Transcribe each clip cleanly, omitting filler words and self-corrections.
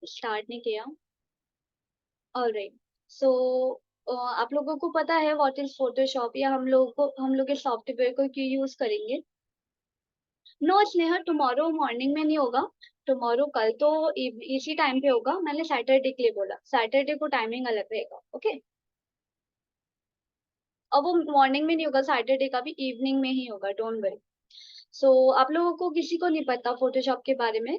Start नहीं किया। Alright. सो आप लोगों को पता है व्हाट इज फोटोशॉप, या हम लोग इस सॉफ्टवेयर को क्यों यूज करेंगे? नो स्नेहा, टुमारो मॉर्निंग में नहीं होगा। टुमारो कल तो इसी टाइम पे होगा। मैंने सैटरडे के लिए बोला, सैटरडे को टाइमिंग अलग रहेगा। ओके। और वो मॉर्निंग में नहीं होगा, सैटरडे का भी इवनिंग में ही होगा, डोंट वरी। सो आप लोगों को किसी को नहीं पता फोटोशॉप के बारे में?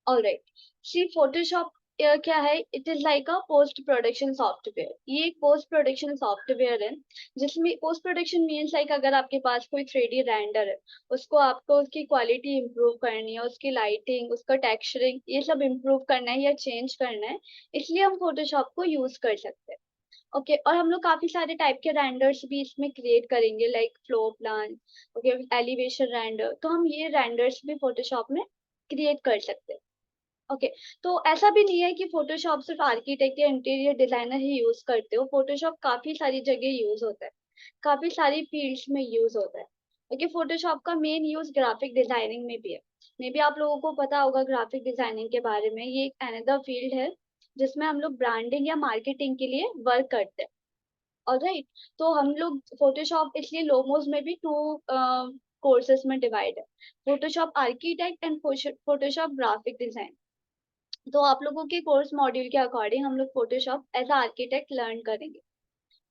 ऑलराइट। सी फोटोशॉप क्या है? It is like a post production software. ये एक पोस्ट प्रोडक्शन सॉफ्टवेयर है, जिसमें पोस्ट प्रोडक्शन मीन्स लाइक अगर आपके पास कोई 3D रेंडर है, उसको आपको उसकी क्वालिटी इंप्रूव करनी है, उसकी लाइटिंग, उसका टेक्सचरिंग, ये सब इंप्रूव करना है या चेंज करना है, इसलिए हम फोटोशॉप को यूज कर सकते हैं। ओके। और हम लोग काफी सारे टाइप के रेंडर्स भी इसमें क्रिएट करेंगे, like floor plan, okay, elevation render. तो हम ये रेंडर्स भी फोटोशॉप में क्रिएट कर सकते हैं। ओके। तो ऐसा भी नहीं है कि फोटोशॉप सिर्फ आर्किटेक्ट या इंटीरियर डिजाइनर ही यूज करते हो। फोटोशॉप काफी सारी जगह यूज होता है, काफी सारी फील्ड्स में यूज होता है। ओके। फोटोशॉप का मेन यूज ग्राफिक डिजाइनिंग में भी है। मे बी आप लोगों को पता होगा ग्राफिक डिजाइनिंग के बारे में। ये एक अनदर फील्ड है जिसमें हम लोग ब्रांडिंग या मार्केटिंग के लिए वर्क करते हैं। ऑलराइट। तो हम लोग फोटोशॉप इसलिए लोमोस में भी टू कोर्सेस में डिवाइड है, Photoshop architect and Photoshop graphic design. तो आप लोगों के कोर्स मॉड्यूल के अकॉर्डिंग हम लोग फोटोशॉप एज आर्किटेक्ट लर्न करेंगे।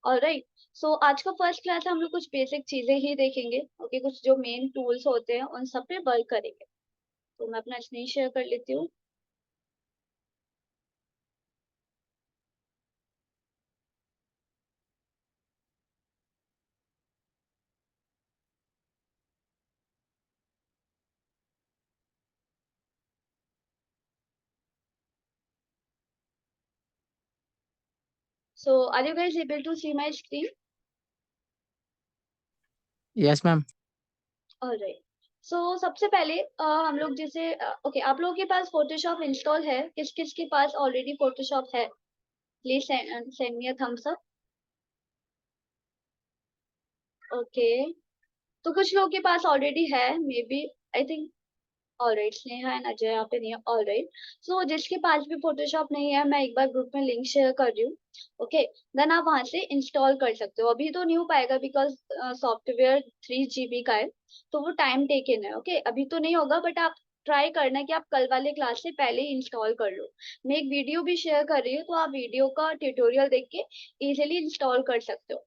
ऑलराइट। सो आज का फर्स्ट क्लास हम लोग कुछ बेसिक चीजें ही देखेंगे। ओके। कुछ जो मेन टूल्स होते हैं उन सब पे वर्क करेंगे। तो मैं अपना स्क्रीन शेयर कर लेती हूँ। So are you guys able to see my screen? Yes ma'am. Alright. So सबसे पहले हम लोग जैसे ओके, आप लोगों के पास फोटोशॉप इंस्टॉल है? किस किस के पास ऑलरेडी फोटोशॉप है? Please send me a thumbs up. Okay. तो कुछ लोगों के पास ऑलरेडी है, may be, I think. Alright, Sneha and Ajay यहाँ पे नहीं है। ऑलराइट। सो जिसके पास भी फोटोशॉप नहीं है, मैं एक बार ग्रुप में लिंक शेयर कर रही हूँ। ओके। देन आप वहां से इंस्टॉल कर सकते हो। अभी तो नहीं हो पाएगा बिकॉज सॉफ्टवेयर 3 GB का है, तो वो टाइम टेकन है। ओके। अभी तो नहीं होगा, बट आप ट्राई करना कि आप कल वाले क्लास से पहले ही इंस्टॉल कर लो। मैं एक वीडियो भी शेयर कर रही हूँ, तो आप वीडियो का ट्यूटोरियल देख के इजिली इंस्टॉल कर सकते हो।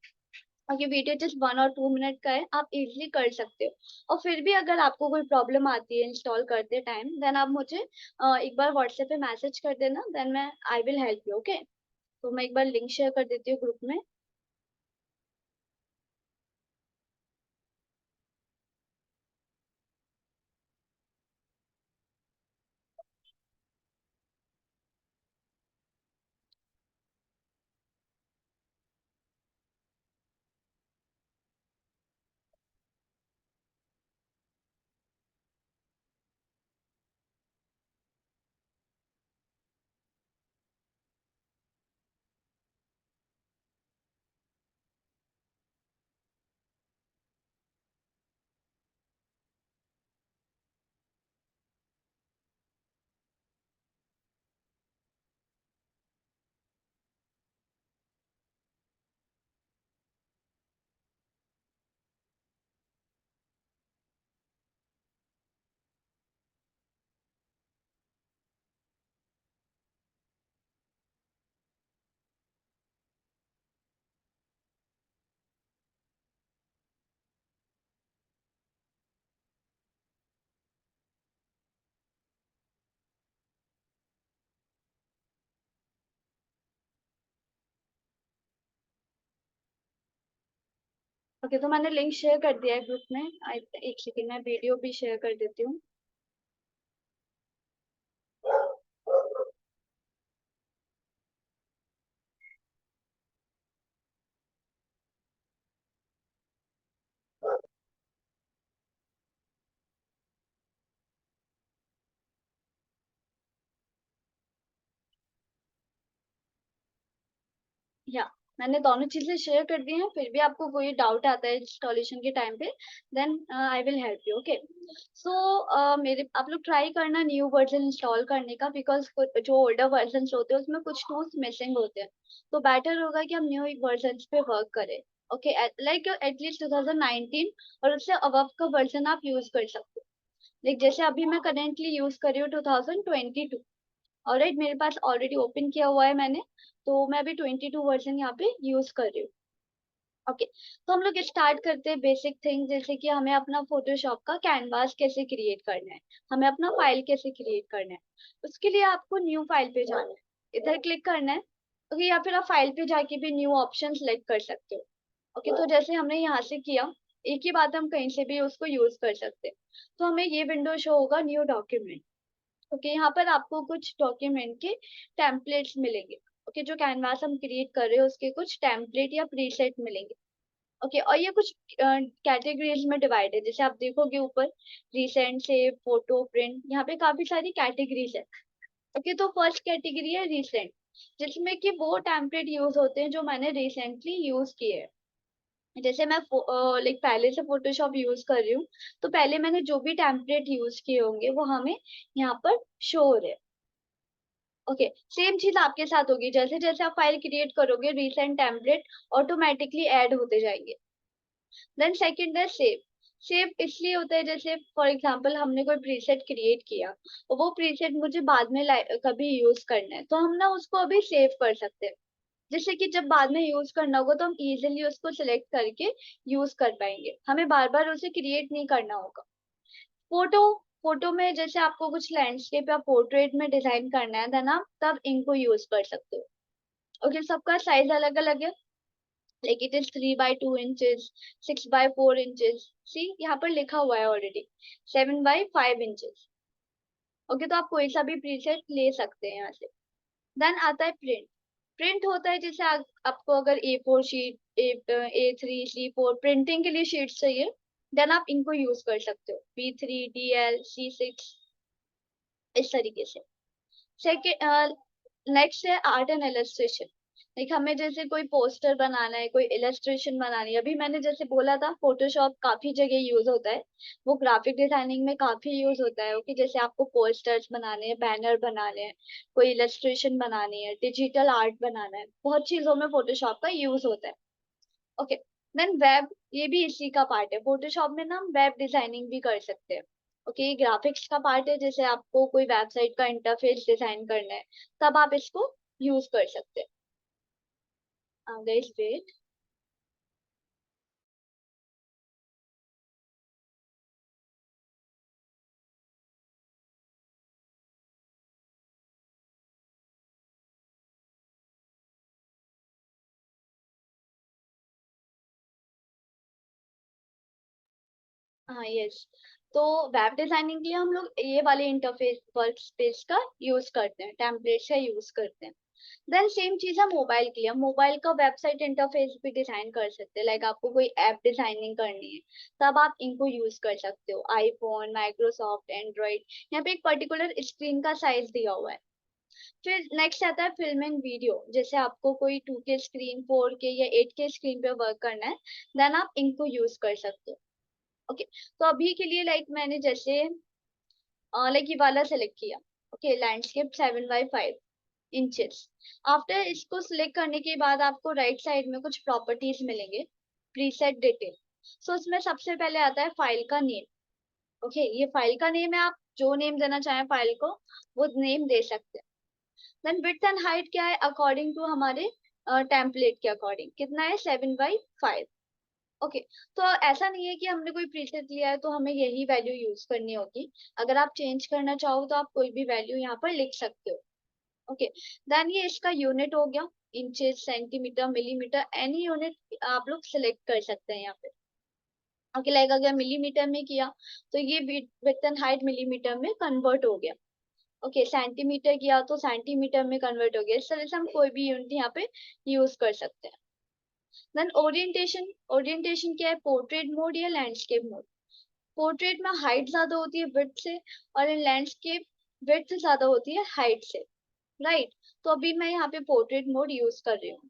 और ये वीडियो जस्ट 1 और 2 मिनट का है, आप इजीली कर सकते हो। और फिर भी अगर आपको कोई प्रॉब्लम आती है इंस्टॉल करते टाइम, देन आप मुझे एक बार व्हाट्सएप पे मैसेज कर देना, देन मैं आई विल हेल्प यू। ओके। तो मैं एक बार लिंक शेयर कर देती हूँ ग्रुप में। ओके। तो मैंने लिंक शेयर कर दिया है ग्रुप में। एक सेकेंड, मैं वीडियो भी शेयर कर देती हूँ। या मैंने दोनों चीजें शेयर कर दी हैं, फिर भी आपको कोई डाउट आता है इंस्टॉलेशन के टाइम पे, then I will help you. Okay, so मेरे आप लोग ट्राई करना न्यू वर्जन इंस्टॉल करने का, बिकॉज जो ओल्डर वर्जन होते हैं उसमें कुछ टूल्स मिसिंग होते हैं, तो बेटर होगा कि हम न्यू वर्जन पे वर्क करें। ओके, लाइक एटलीस्ट 2019 और उससे अबव का वर्जन आप यूज कर सकते हो। लाइक जैसे अभी मैं करेंटली यूज कर रही हूँ 2022, ऑलराइट, मेरे पास ऑलरेडी ओपन किया हुआ है मैंने, तो मैं अभी 22 वर्जन यहाँ पे यूज कर रही हूँ। ओके, तो हम लोग स्टार्ट करते हैं बेसिक थिंग, जैसे कि हमें अपना फोटोशॉप का कैनवास कैसे क्रिएट करना है, हमें अपना फाइल कैसे क्रिएट करना है। उसके लिए आपको न्यू फाइल पे जाना है, इधर क्लिक करना है। ओके, या फिर आप फाइल पे जाके भी न्यू ऑप्शन सेलेक्ट कर सकते हो। ओके, तो जैसे हमने यहाँ से किया, एक ही बात हम कहीं से भी उसको यूज कर सकते हैं। तो हमें ये विंडो शो होगा, न्यू डॉक्यूमेंट। ओके, यहाँ पर आपको कुछ डॉक्यूमेंट के टेम्पलेट्स मिलेंगे। ओके, जो कैनवास हम क्रिएट कर रहे हैं उसके कुछ टेम्पलेट या प्रीसेट मिलेंगे। ओके, और ये कुछ कैटेगरीज में डिवाइड है, जैसे आप देखोगे ऊपर रिसेंट, सेव, फोटो, प्रिंट, यहाँ पे काफी सारी कैटेगरीज है। ओके, तो फर्स्ट कैटेगरी है रिसेंट, जिसमें कि वो टेम्पलेट यूज होते हैं जो मैंने रिसेंटली यूज किए हैं। जैसे मैं लाइक पहले से फोटोशॉप यूज कर रही हूँ, तो पहले मैंने जो भी टेम्पलेट यूज किए होंगे वो हमें यहाँ पर शो हो रहे हैं। ओके, सेम चीज आपके साथ होगी, जैसे जैसे आप फाइल क्रिएट करोगे रिसेंट टेम्पलेट ऑटोमेटिकली ऐड होते जाएंगे। देन सेकंड है सेव। सेव इसलिए होता है, जैसे फॉर एग्जांपल हमने कोई प्रीसेट क्रिएट किया और वो प्रीसेट मुझे बाद में कभी यूज करना है, तो हम ना उसको अभी सेव कर सकते हैं, जिससे कि जब बाद में यूज करना होगा तो हम इजिली उसको सिलेक्ट करके यूज कर पाएंगे, हमें बार बार उसे क्रिएट नहीं करना होगा। फोटो, फोटो में जैसे आपको कुछ लैंडस्केप या पोर्ट्रेट में डिजाइन करना है, देन आप तब इनको यूज कर सकते हो। ओके, सबका साइज अलग अलग है, like it is 3 by 2 inches, 6 by 4 inches, सी यहाँ पर लिखा हुआ है ऑलरेडी 7 by 5 inches। ओके, तो आप कोई सा भी प्रीसेट ले सकते हैं यहाँ से। देन आता है प्रिंट। प्रिंट होता है जैसे आपको अगर A4 sheet, A3, C4 printing के लिए शीट्स चाहिए, देन आप इनको यूज कर सकते हो, B3, DL, C6, इस तरीके से। सेकेंड, नेक्स्ट है आर्ट एंड इलस्ट्रेशन। लाइक हमें जैसे कोई पोस्टर बनाना है, कोई इलस्ट्रेशन बनानी है, अभी मैंने जैसे बोला था फोटोशॉप काफी जगह यूज होता है, वो ग्राफिक डिजाइनिंग में काफी यूज होता है। ओके, जैसे आपको पोस्टर्स बनाने हैं, बैनर बनाने हैं, कोई इलस्ट्रेशन बनानी है, डिजिटल आर्ट बनाना है, बहुत चीजों में फोटोशॉप का यूज होता है। ओके, देन वेब, ये भी इसी का पार्ट है, फोटोशॉप में ना हम वेब डिजाइनिंग भी कर सकते हैं। ओके, ये ग्राफिक्स का पार्ट है, जैसे आपको कोई वेबसाइट का इंटरफेस डिजाइन करना है, तब आप इसको यूज कर सकते हैं। Guys wait. हाँ यस, तो वेब डिजाइनिंग के लिए हम लोग ये वाले इंटरफेस वर्क स्पेस का यूज करते हैं, टेम्पलेट्स का यूज करते हैं। देन सेम चीज है मोबाइल के लिए, हम मोबाइल का वेबसाइट इंटरफेस भी डिजाइन कर सकते हैं, लाइक आपको कोई ऐप डिजाइनिंग करनी है, तब आप इनको यूज कर सकते हो, आईफोन, माइक्रोसॉफ्ट, एंड्रॉइड, यहाँ पे एक पर्टिकुलर स्क्रीन का साइज दिया हुआ है। फिर नेक्स्ट आता है फिल्म एंड वीडियो, जैसे आपको कोई 2K स्क्रीन, 4K या 8K स्क्रीन पे वर्क करना है, देन आप इनको यूज कर सकते हो। ओके, तो अभी के लिए लाइक मैंने जैसे लाइक ये वाला सेलेक्ट किया। Okay, landscape 7 by 5 inches। After इसको सिलेक्ट करने के बाद आपको राइट साइड में कुछ प्रॉपर्टीज मिलेंगे, प्रीसेट डिटेल। सो इसमें सबसे पहले आता है फाइल का नेम। ओके, ये फाइल का नेम है, आप जो नेम देना चाहें फाइल को वो नेम दे सकते हैं। देन विड्थ एंड हाइट क्या है, अकॉर्डिंग टू हमारे टेम्पलेट के अकॉर्डिंग कितना है, 7 by 5। ओके, तो ऐसा नहीं है कि हमने कोई प्रीसेट लिया है तो हमें यही वैल्यू यूज करनी होगी, अगर आप चेंज करना चाहो तो आप कोई भी वैल्यू यहाँ पर लिख सकते हो। ओके, देन ये इसका यूनिट हो गया, inches, centimetre, millimetre, any unit आप लोग सिलेक्ट कर सकते हैं यहाँ पे। ओके, लाइक अगर मिलीमीटर में किया तो ये विड्थ एंड हाइट मिलीमीटर में कन्वर्ट हो गया। ओके, सेंटीमीटर किया तो सेंटीमीटर में कन्वर्ट हो गया, इस तरह से हम कोई भी यूनिट यहाँ पे यूज कर सकते हैं। देन ओरिएंटेशन, ओरिएंटेशन क्या है, पोर्ट्रेट मोड या लैंडस्केप मोड। पोर्ट्रेट में हाइट ज्यादा होती है विड्थ से, और इन लैंडस्केप विड्थ ज्यादा होती है हाइट से, राइट। तो अभी मैं यहाँ पे पोर्ट्रेट मोड यूज कर रही हूँ।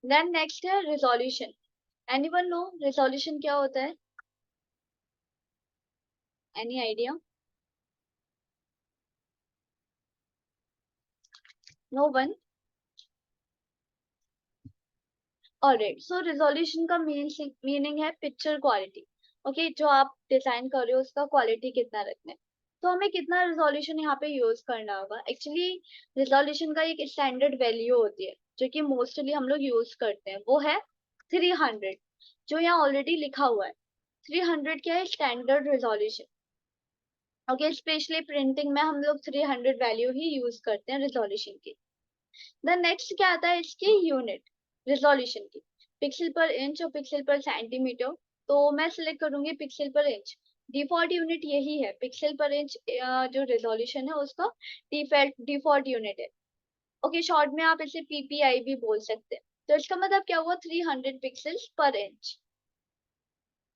देन नेक्स्ट है रिजोल्यूशन। एनीवन नो रिजोल्यूशन क्या होता है? Any idea? No one? Alright, so resolution का मीनिंग है पिक्चर क्वालिटी। ओके, जो आप डिजाइन कर रहे हो उसका क्वालिटी कितना रखना है। तो हमें कितना रिजोल्यूशन यहाँ पे यूज करना होगा? एक्चुअली रिजोल्यूशन का एक स्टैंडर्ड वैल्यू होती है जो कि मोस्टली हम लोग यूज करते हैं, वो है 300, जो यहाँ ऑलरेडी लिखा हुआ है। 300 क्या है? Standard resolution. Okay, specially printing में हम लोग 300 वैल्यू ही यूज करते हैं रिजोल्यूशन की। देन नेक्स्ट क्या आता है इसकी? यूनिट रिजोल्यूशन की। पिक्सल पर इंच और पिक्सल पर सेंटीमीटर। तो मैं सिलेक्ट करूंगी पिक्सल पर इंच। डिफॉल्ट यूनिट यही है, पिक्सल पर इंच जो रिजोल्यूशन है उसका डिफॉल्ट यूनिट है। ओके, शॉर्ट में आप इसे पीपीआई भी बोल सकते हैं। तो इसका मतलब क्या हुआ? 300 पिक्सल्स पर इंच।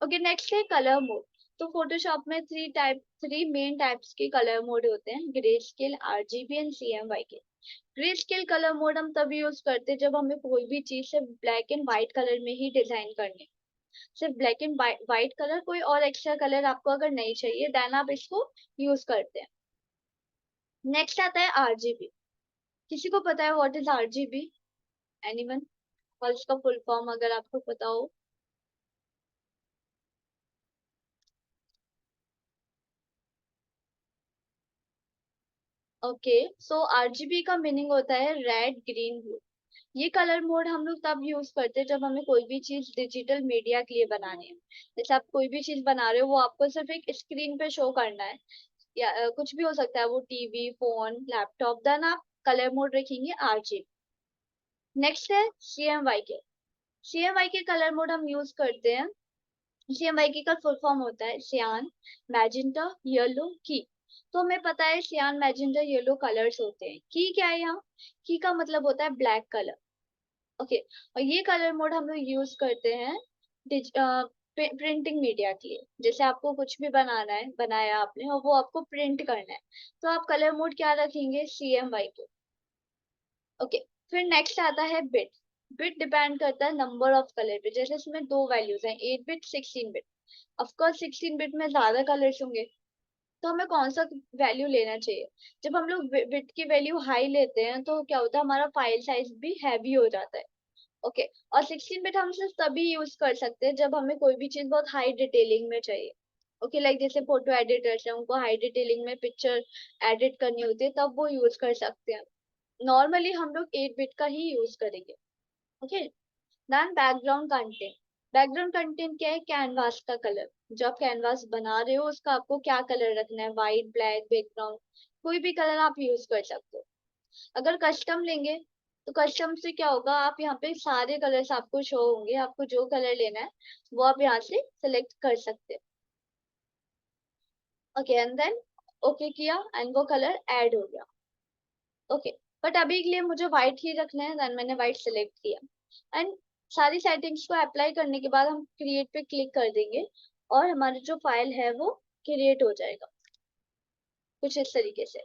ओके, नेक्स्ट है कलर मोड। तो फोटोशॉप में थ्री मेन टाइप्स के कलर मोड होते हैं, grey scale, RGB and CMY. Grey scale colour mode हम तभी यूज करते हैं जब हमें कोई भी चीज सिर्फ ब्लैक एंड व्हाइट कलर में ही डिजाइन करनी है। सिर्फ ब्लैक एंड व्हाइट कलर, कोई और एक्स्ट्रा कलर आपको अगर नहीं चाहिए, देन आप इसको यूज करते हैं। नेक्स्ट आता है आरजीबी। किसी को पता है व्हाट इज आरजीबी? एनीवन? और इसका फुल फॉर्म अगर आपको पता हो? ओके, सो आरजीबी का मीनिंग होता है रेड ग्रीन ब्लू। ये कलर मोड हम लोग तब यूज करते हैं जब हमें कोई भी चीज डिजिटल मीडिया के लिए बनानी है। जैसे आप कोई भी चीज बना रहे हो, वो आपको सिर्फ एक स्क्रीन पे शो करना है, या कुछ भी हो सकता है, वो टीवी, फोन, लैपटॉप, देन आप कलर मोड रखेंगे आरजीबी। नेक्स्ट है सीएमवाई के। सीएमवाई के कलर मोड हम यूज करते हैं। सीएमवाई के का फुल फॉर्म होता है सियान, मैजेंटा, येलो, की। तो हमें पता है सियान, मैजेंटा, येलो कलर्स होते हैं। की क्या है यहाँ? की का मतलब होता है ब्लैक कलर। ओके, और ये कलर मोड हम लोग यूज करते हैं प्रिंटिंग मीडिया के लिए। जैसे आपको कुछ भी बनाना है, बनाया आपने और वो आपको प्रिंट करना है, तो आप कलर मोड क्या रखेंगे? सीएमवाई को। ओके, फिर नेक्स्ट आता है बिट। बिट डिपेंड करता है नंबर ऑफ कलर पे। जैसे इसमें दो वैल्यूज हैं, 8 बिट, 16 बिट। ऑफकोर्स 16 बिट में ज्यादा कलर्स होंगे, तो हमें कौन सा वैल्यू लेना चाहिए? जब हम लोग बिट की वैल्यू हाई लेते हैं तो क्या होता है, हमारा फाइल साइज भी हैवी हो जाता है। ओके, और 16 बिट हम सिर्फ तभी यूज कर सकते हैं जब हमें कोई भी चीज बहुत हाई डिटेलिंग में चाहिए। ओके, लाइक जैसे फोटो एडिटर्स हैं, उनको हाई डिटेलिंग में पिक्चर एडिट करनी होती है, तब वो यूज कर सकते हैं। नॉर्मली हम लोग 8 बिट का ही यूज करेंगे। Okay, then background content. Background content क्या है? कैनवास का कलर। जो आप कैनवास बना रहे हो उसका आपको क्या कलर रखना है? व्हाइट, ब्लैक बैकग्राउंड, कोई भी कलर आप यूज कर सकते हो। अगर कस्टम लेंगे तो कस्टम से क्या होगा, आप यहाँ पे सारे कलर्स आपको शो होंगे, आपको जो कलर लेना है वो आप यहाँ से सिलेक्ट कर सकते हैं। ओके, एंड देन ओके किया एंड वो कलर ऐड हो गया। ओके, बट अभी के लिए मुझे व्हाइट ही रखना है, देन मैंने व्हाइट सिलेक्ट किया एंड सारी सेटिंग्स को अप्लाई करने के बाद हम क्रिएट पे क्लिक कर देंगे और हमारी जो फाइल है वो क्रिएट हो जाएगा कुछ इस तरीके से।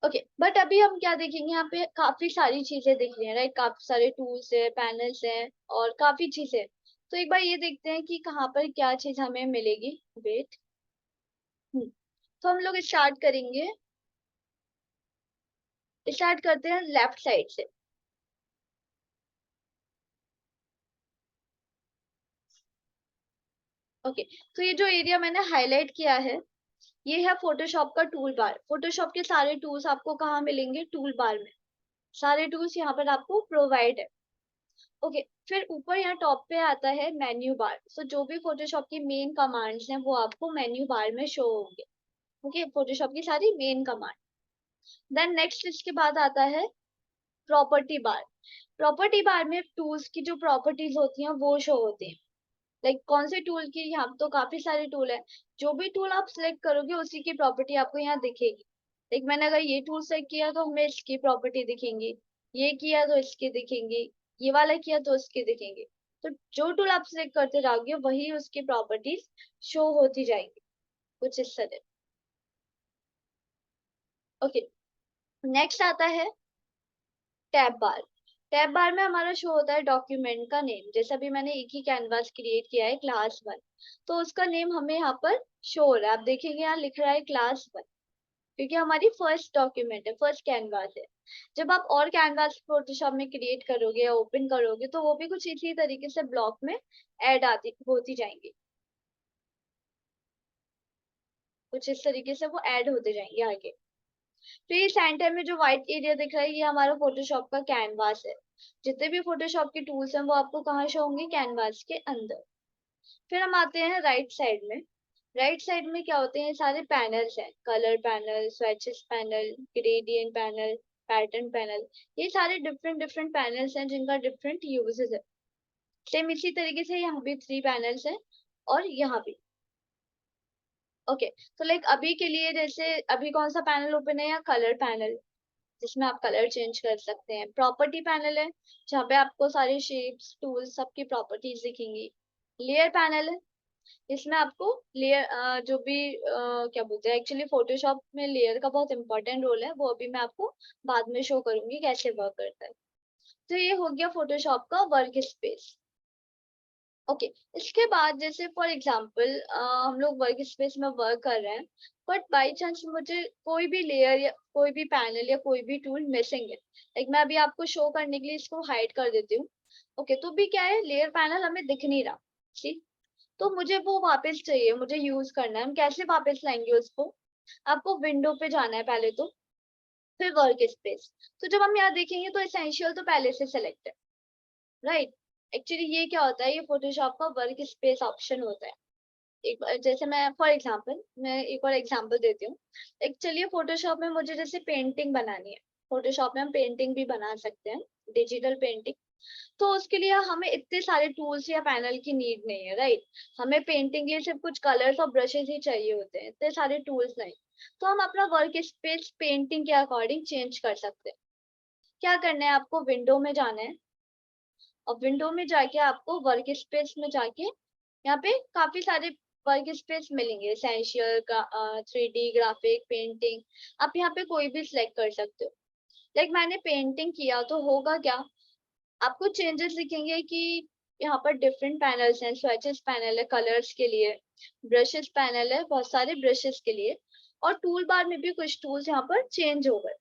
ओके, बट अभी हम क्या देखेंगे, यहाँ पे काफी सारी चीजें दिख रही है, राइट? काफी सारे टूल्स है, पैनल्स हैं और काफी चीजें। तो एक बार ये देखते हैं कि कहाँ पर क्या चीज हमें मिलेगी। वेट। तो हम लोग स्टार्ट करते हैं लेफ्ट साइड से। ओके, तो ये जो एरिया मैंने हाईलाइट किया है, ये है फोटोशॉप का टूल बार। फोटोशॉप के सारे टूल्स आपको कहाँ मिलेंगे? टूल बार में। सारे टूल्स यहाँ पर आपको प्रोवाइड है। ओके, फिर ऊपर यहाँ टॉप पे आता है मेन्यू बार। सो जो भी फोटोशॉप की मेन कमांड्स हैं वो आपको मेन्यू बार में शो होंगे। ओके, फोटोशॉप की सारी मेन कमांड। देन नेक्स्ट इसके बाद आता है प्रॉपर्टी बार। प्रॉपर्टी बार में टूल्स की जो प्रॉपर्टीज होती हैं वो शो होती हैं। लाइक कौन से टूल की? यहाँ तो काफी सारे टूल है, जो भी टूल आप सिलेक्ट करोगे उसी की प्रॉपर्टी आपको यहाँ दिखेगी। लाइक मैंने अगर ये टूल सेलेक्ट किया तो हमें इसकी प्रॉपर्टी दिखेंगी, ये किया तो इसकी दिखेंगी, ये वाला किया तो इसकी दिखेंगे। तो जो टूल आप सिलेक्ट करते जाओगे वही उसकी प्रॉपर्टीज शो होती जाएगी कुछ इस तरह। ओके, नेक्स्ट आता है टैब बार में हमारा शो होता है डॉक्यूमेंट का नेम। जैसे अभी मैंने एक ही कैनवास क्रिएट किया है क्लास 1, तो उसका नेम हमें यहाँ पर शो हो रहा है। आप देखेंगे यहाँ लिख रहा है क्लास 1, क्योंकि हमारी फर्स्ट डॉक्यूमेंट है, फर्स्ट कैनवास है। जब आप और कैनवास फोटोशॉप में क्रिएट करोगे या ओपन करोगे तो वो भी कुछ इसी तरीके से ब्लॉक में ऐड आती होती जाएंगी, कुछ इस तरीके से वो ऐड होते जाएंगे आगे। फिर सेंटर में जो व्हाइट एरिया दिख रहा है ये हमारा फोटोशॉप का कैनवास है। जितने भी फोटोशॉप के टूल्स हैं वो आपको कहाँ शो होंगे, कैनवास के अंदर। फिर हम आते हैं राइट साइड में। राइट साइड में क्या होते हैं, सारे पैनल्स हैं, colour panel, swatches panel, gradient panel, pattern panel. ये सारे डिफरेंट डिफरेंट पैनल्स हैं जिनका डिफरेंट यूजेस है। सेम इसी तरीके से यहाँ भी 3 पैनल्स हैं और यहाँ भी। ओके, तो लाइक अभी के लिए जैसे अभी कौन सा पैनल ओपन है, या कलर पैनल, जिसमें आप कलर चेंज कर सकते हैं। प्रॉपर्टी पैनल है जहाँ पे आपको सारे शेप्स टूल्स सबकी प्रॉपर्टीज दिखेंगी। लेयर पैनल है, इसमें आपको लेयर जो भी क्या बोलते हैं, एक्चुअली फोटोशॉप में लेयर का बहुत इंपॉर्टेंट रोल है, वो अभी मैं आपको बाद में शो करूंगी कैसे वर्क करता है। तो ये हो गया फोटोशॉप का वर्क स्पेस। ओके, इसके बाद जैसे फॉर एग्जांपल हम लोग वर्क स्पेस में वर्क कर रहे हैं, बट बाय चांस मुझे कोई भी लेयर या कोई भी पैनल या कोई भी टूल मिसिंग है। लाइक मैं अभी आपको शो करने के लिए इसको हाइड कर देती हूँ। ओके, तो भी क्या है, लेयर पैनल हमें दिख नहीं रहा। सी, तो मुझे वो वापस चाहिए, मुझे यूज करना है। हम कैसे वापस लाएंगे उसको, आपको विंडो पे जाना है पहले तो, फिर वर्क स्पेस। तो जब हम यहाँ देखेंगे तो एसेंशियल तो पहले से सिलेक्ट है, राइट। एक्चुअली ये क्या होता है, ये फोटोशॉप का वर्क स्पेस ऑप्शन होता है। जैसे मैं फॉर एग्जांपल मैं एक और एग्जांपल देती हूँ। एक चलिए फोटोशॉप में मुझे जैसे पेंटिंग बनानी है, फोटोशॉप में हम पेंटिंग भी बना सकते हैं, डिजिटल पेंटिंग। तो उसके लिए हमें इतने सारे टूल्स या पैनल की नीड नहीं है, राइट। हमें पेंटिंग के लिए सिर्फ कुछ कलर्स और ब्रशेस ही चाहिए होते हैं, इतने सारे टूल्स नहीं। तो हम अपना वर्क स्पेस पेंटिंग के अकॉर्डिंग चेंज कर सकते हैं। क्या करना है, आपको विंडो में जाना है, और विंडो में जाके आपको वर्क स्पेस में जाके यहाँ पे काफी सारे वर्क स्पेस मिलेंगे, एसेंशियल का 3D ग्राफिक पेंटिंग। आप यहाँ पे कोई भी सिलेक्ट कर सकते हो। लाइक मैंने पेंटिंग किया तो होगा क्या, आपको चेंजेस दिखेंगे कि यहाँ पर डिफरेंट पैनल्स हैं, स्वैचेस पैनल है कलर्स के लिए, ब्रशेस पैनल है बहुत सारे ब्रशेस के लिए, और टूल बार में भी कुछ टूल्स यहाँ पर चेंज हो गए,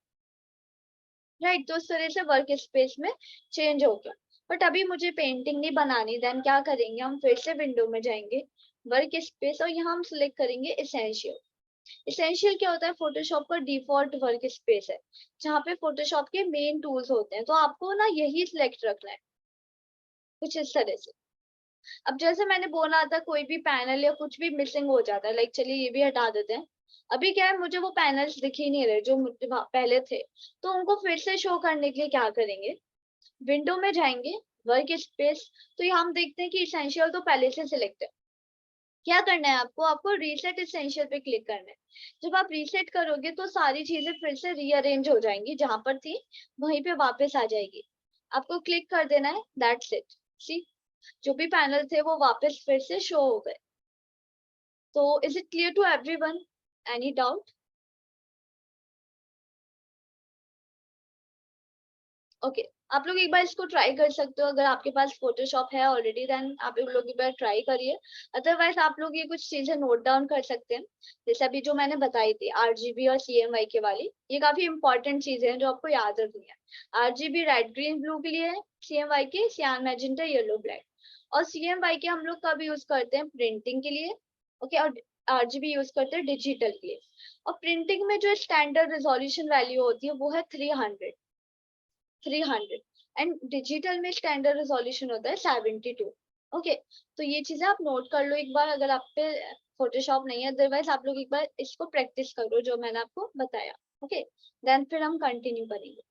राइट। तो उस तरह से वर्क स्पेस में चेंज हो गया। बट अभी मुझे पेंटिंग नहीं बनानी, देन क्या करेंगे, हम फिर से विंडो में जाएंगे, वर्क स्पेस, और यहाँ हम सिलेक्ट करेंगे एसेंशियल। एसेंशियल क्या होता है, फोटोशॉप का डिफॉल्ट वर्क स्पेस है, जहाँ पे फोटोशॉप के मेन टूल्स होते हैं। तो आपको ना यही सिलेक्ट रखना है, कुछ इस तरह से। अब जैसे मैंने बोला था कोई भी पैनल या कुछ भी मिसिंग हो जाता है, लाइक चलिए ये भी हटा देते हैं। अभी क्या है, मुझे वो पैनल्स दिख ही नहीं रहे जो मुझे पहले थे। तो उनको फिर से शो करने के लिए क्या करेंगे, विंडो में जाएंगे, वर्क स्पेस। तो यहाँ हम देखते हैं कि इसेंशियल तो पहले से सिलेक्ट है। क्या करना है आपको, आपको रीसेट इसेंशियल पे क्लिक करना है। जब आप रीसेट करोगे तो सारी चीजें फिर से रीअरेंज हो जाएंगी, जहां पर थी वहीं पे वापस आ जाएगी। आपको क्लिक कर देना है, दैट्स इट। सी, जो भी पैनल थे वो वापस फिर से शो हो गए। तो is it clear to everyone, any doubt? Okay, आप लोग एक बार इसको ट्राई कर सकते हो, अगर आपके पास फोटोशॉप है ऑलरेडी देन आप लोग एक बार ट्राई करिए। अदरवाइज आप लोग ये कुछ चीजें नोट डाउन कर सकते हैं, जैसे अभी जो मैंने बताई थी आरजीबी और सीएमवाई के वाली, ये काफी इंपॉर्टेंट चीजें हैं जो आपको याद रखनी है। आरजीबी रेड ग्रीन ब्लू के लिए है, सीएमवाई के सियान मैजेंटा येलो ब्लैक, और सीएमवाई के हम लोग कब यूज करते हैं, प्रिंटिंग के लिए। ओके, और आरजीबी यूज करते हैं डिजिटल के लिए। और प्रिंटिंग में जो स्टैंडर्ड रिजोल्यूशन वैल्यू होती है वो है 300 एंड डिजिटल में स्टैंडर्ड रेजोल्यूशन होता है 72। ओके, तो ये चीजें आप नोट कर लो एक बार, अगर आप पे फोटोशॉप नहीं है। अदरवाइज आप लोग एक बार इसको प्रैक्टिस करो जो मैंने आपको बताया। ओके, देन फिर हम कंटिन्यू करेंगे।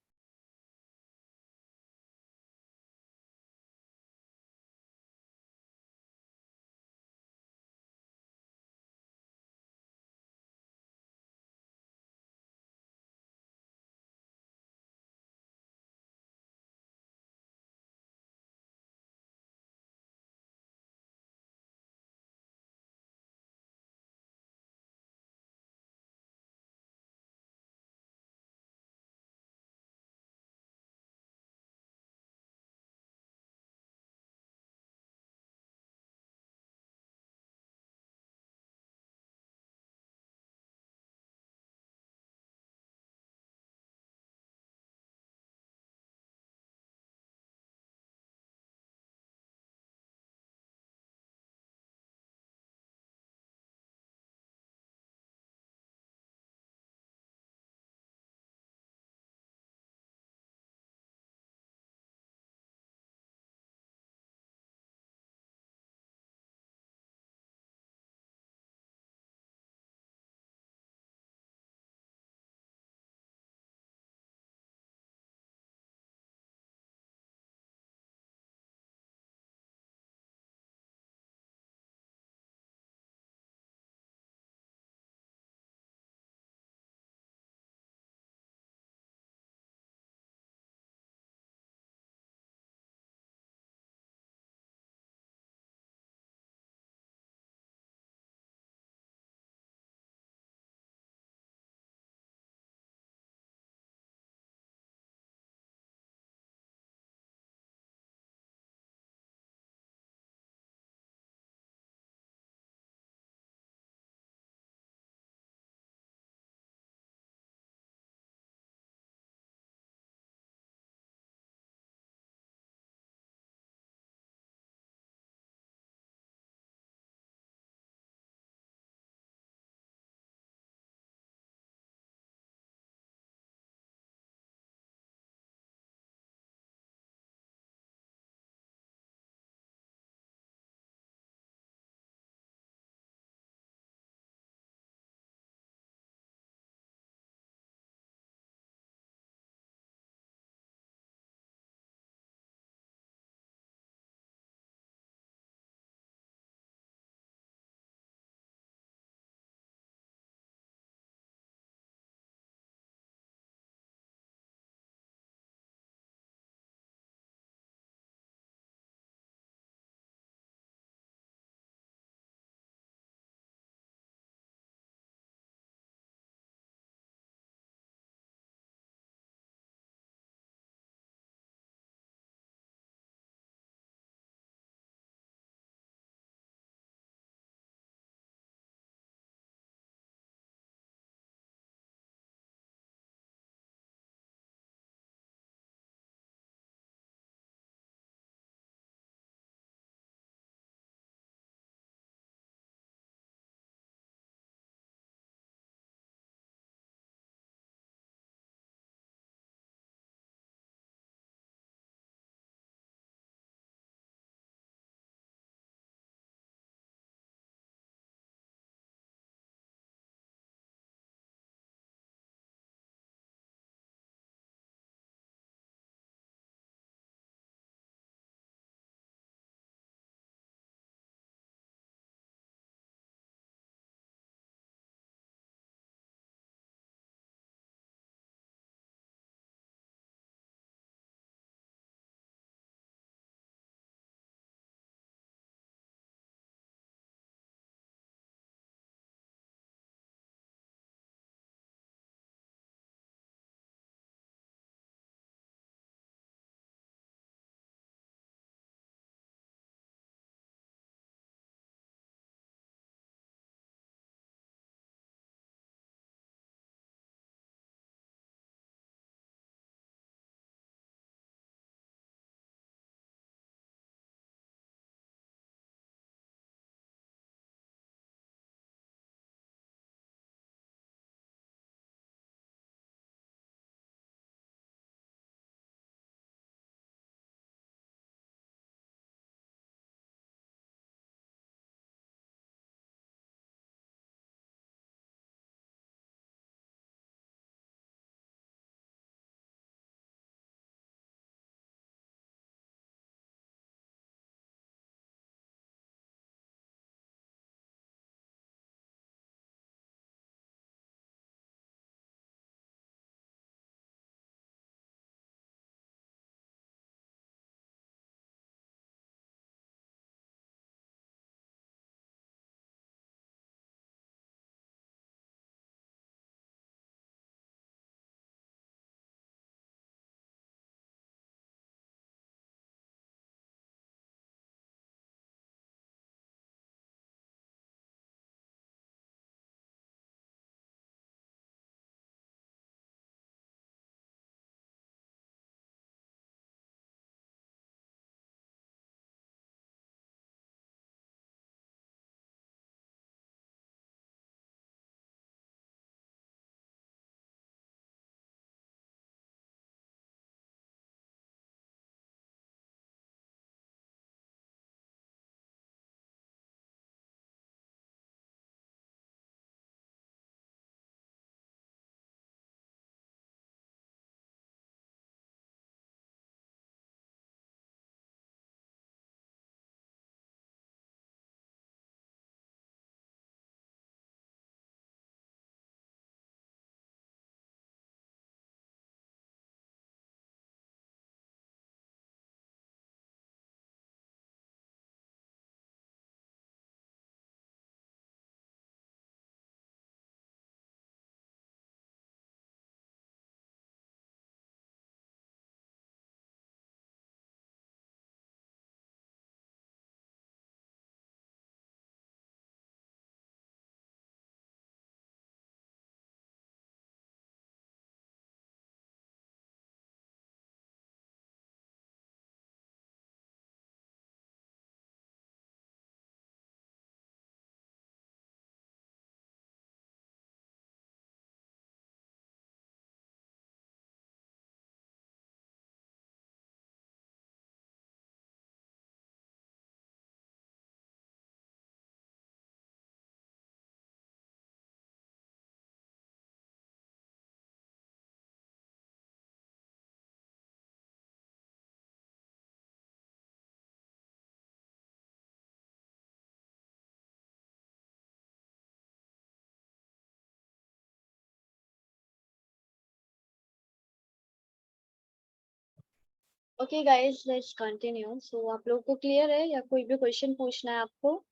Okay guys, let's continue. So आप लोगों को क्लियर है या कोई भी क्वेश्चन पूछना है आपको?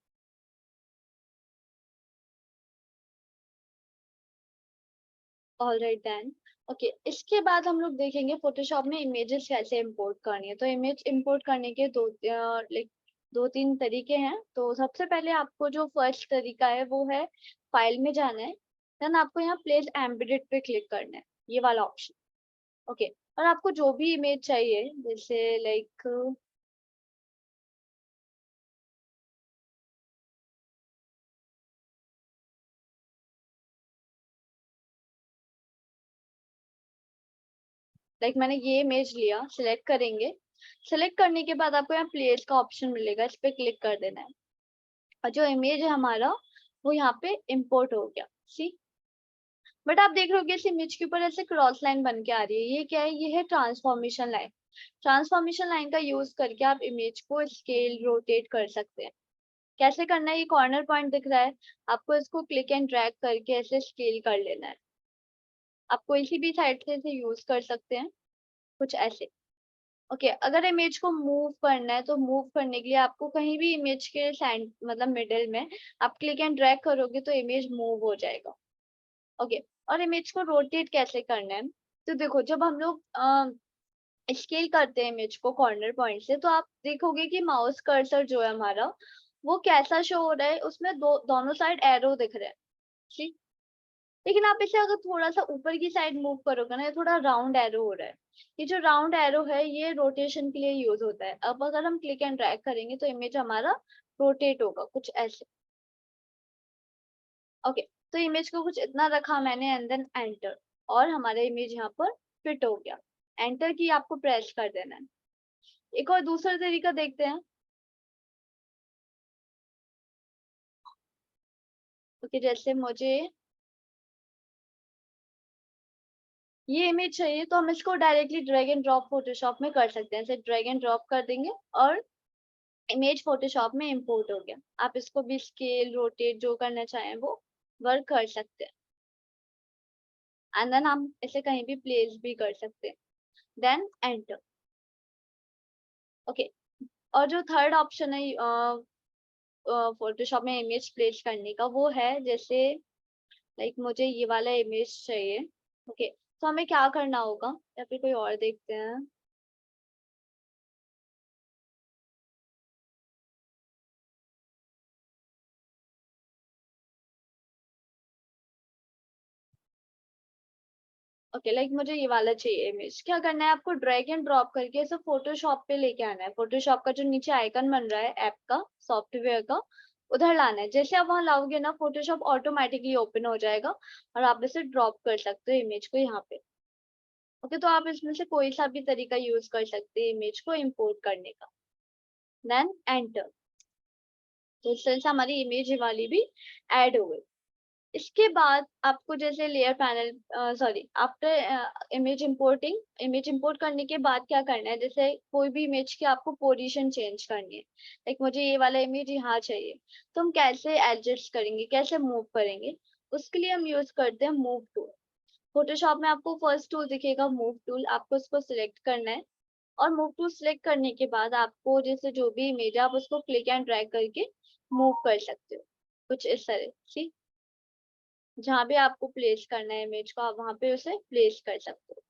Alright then. ओके, इसके बाद हम लोग देखेंगे फोटोशॉप में इमेजेस कैसे इंपोर्ट करनी है। तो इमेज इंपोर्ट करने के दो तीन तरीके हैं। तो सबसे पहले आपको जो फर्स्ट तरीका है वो है फाइल में जाना है, देन आपको यहाँ प्लेस एम्बेडेड पे क्लिक करना है, ये वाला ऑप्शन। ओके, और आपको जो भी इमेज चाहिए, जैसे मैंने ये इमेज लिया, सिलेक्ट करेंगे। सिलेक्ट करने के बाद आपको यहाँ प्लेस का ऑप्शन मिलेगा, इस पे क्लिक कर देना है और जो इमेज है हमारा वो यहाँ पे इंपोर्ट हो गया। सी, बट आप देख रहे होगे इस इमेज के ऊपर ऐसे क्रॉस लाइन बन के आ रही है, ये क्या है? ये है ट्रांसफॉर्मेशन लाइन। ट्रांसफॉर्मेशन लाइन का यूज करके आप इमेज को स्केल रोटेट कर सकते हैं। कैसे करना है? ये कॉर्नर पॉइंट दिख रहा है, आपको इसको क्लिक एंड ड्रैग करके ऐसे स्केल कर लेना है। आप कोई सी भी साइड से इसे यूज कर सकते हैं, कुछ ऐसे। ओके, अगर इमेज को मूव करना है तो मूव करने के लिए आपको कहीं भी इमेज के मतलब मिडिल में आप क्लिक एंड ड्रैग करोगे तो इमेज मूव हो जाएगा। ओके, और इमेज को रोटेट कैसे करना है? तो देखो, जब हम लोग स्केल करते हैं इमेज को कॉर्नर पॉइंट से, तो आप देखोगे कि माउस कर्सर जो है हमारा वो कैसा शो हो रहा है, उसमें दोनों साइड एरो दिख रहे हैं। ठीक, लेकिन आप इसे अगर थोड़ा सा ऊपर की साइड मूव करोगे ना, ये थोड़ा राउंड एरो हो रहा है। ये जो राउंड एरो है ये रोटेशन के लिए यूज होता है। अब अगर हम क्लिक एंड ड्रैग करेंगे तो इमेज हमारा रोटेट होगा कुछ ऐसे। ओके, तो इमेज को कुछ इतना रखा मैंने एंड देन एंटर, और हमारा इमेज यहाँ पर फिट हो गया। एंटर की आपको प्रेस कर देना है। एक और दूसरा तरीका देखते हैं। ओके, जैसे मुझे ये इमेज चाहिए तो हम इसको directly drag and drop Photoshop में कर सकते हैं। ऐसे ड्रैग एंड ड्रॉप कर देंगे और इमेज फोटोशॉप में इंपोर्ट हो गया। आप इसको भी स्केल रोटेट जो करना चाहें वो वर्क कर सकते हैं। एंड देन हम इसे कहीं भी प्लेस भी कर सकते हैं, देन एंटर। ओके, और जो थर्ड ऑप्शन है फोटोशॉप में इमेज प्लेस करने का, वो है जैसे मुझे ये वाला इमेज चाहिए। ओके, तो हमें क्या करना होगा, या फिर कोई और देखते हैं। ओके, मुझे ये वाला चाहिए इमेज। क्या करना है आपको? ड्रैग एंड ड्रॉप करके इसे फोटोशॉप पे लेके आना है। फोटोशॉप का जो नीचे आइकन बन रहा है ऐप का, सॉफ्टवेयर का, उधर लाना है। जैसे आप वहां लाओगे ना, फोटोशॉप ऑटोमेटिकली ओपन हो जाएगा और आप इसे ड्रॉप कर सकते हो इमेज को यहाँ पे। ओके, तो आप इसमें से कोई सा भी तरीका यूज कर सकते हैं इमेज को इम्पोर्ट करने का, देन एंटर। तो इस तरह से हमारी इमेज वाली भी ऐड हो गई। इसके बाद आपको जैसे layer panel, sorry, after image import करने के बाद क्या करना है? जैसे कोई भी इमेज की आपको पोजीशन चेंज करनी है, मुझे ये वाला इमेज यहाँ चाहिए, तो हम कैसे एडजस्ट करेंगे, कैसे मूव करेंगे? उसके लिए हम यूज करते हैं मूव टूल। फोटोशॉप में आपको फर्स्ट टूल दिखेगा मूव टूल, आपको उसको सिलेक्ट करना है। और मूव टूल सिलेक्ट करने के बाद आपको जैसे जो भी इमेज है आप उसको क्लिक एंड ड्रैग करके मूव कर सकते हो, कुछ इस तरह से। जहाँ भी आपको प्लेस करना है इमेज को, आप वहां पे उसे प्लेस कर सकते हो।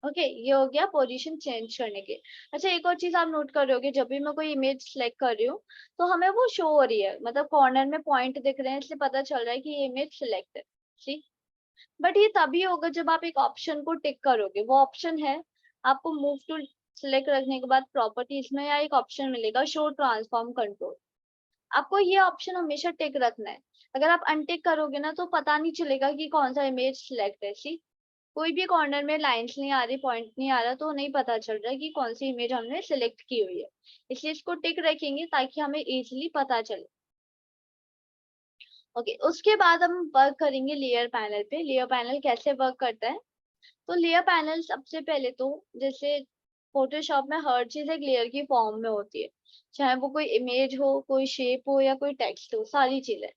ओके, ये हो गया पोजीशन चेंज करने के। अच्छा, एक और चीज आप नोट कर रहे होगे, जब भी मैं कोई इमेज सेलेक्ट कर रही हूँ तो हमें वो शो हो रही है, मतलब कॉर्नर में पॉइंट दिख रहे हैं, इसलिए पता चल रहा है कि ये इमेज सिलेक्ट है। सी, बट ये तभी होगा जब आप एक ऑप्शन को टिक करोगे। वो ऑप्शन है, आपको मूव टूल सिलेक्ट रखने के बाद प्रॉपर्टीज में या एक ऑप्शन मिलेगा शो ट्रांसफॉर्म कंट्रोल। आपको ये ऑप्शन हमेशा टिक रखना है। अगर आप अनटिक करोगे ना तो पता नहीं चलेगा कि कौन सा इमेज सिलेक्ट है। सी, कोई भी कॉर्नर में लाइंस नहीं आ रही, पॉइंट नहीं आ रहा, तो नहीं पता चल रहा कि कौन सी इमेज हमने सिलेक्ट की हुई है। इसलिए इसको टिक रखेंगे ताकि हमें इजीली पता चले। ओके, उसके बाद हम वर्क करेंगे लेयर पैनल पे। लेयर पैनल कैसे वर्क करता है? तो लेयर पैनल सबसे पहले तो, जैसे फोटोशॉप में हर चीज एक लेयर की फॉर्म में होती है, चाहे वो कोई इमेज हो, कोई शेप हो या कोई टेक्स्ट हो, सारी चीजें।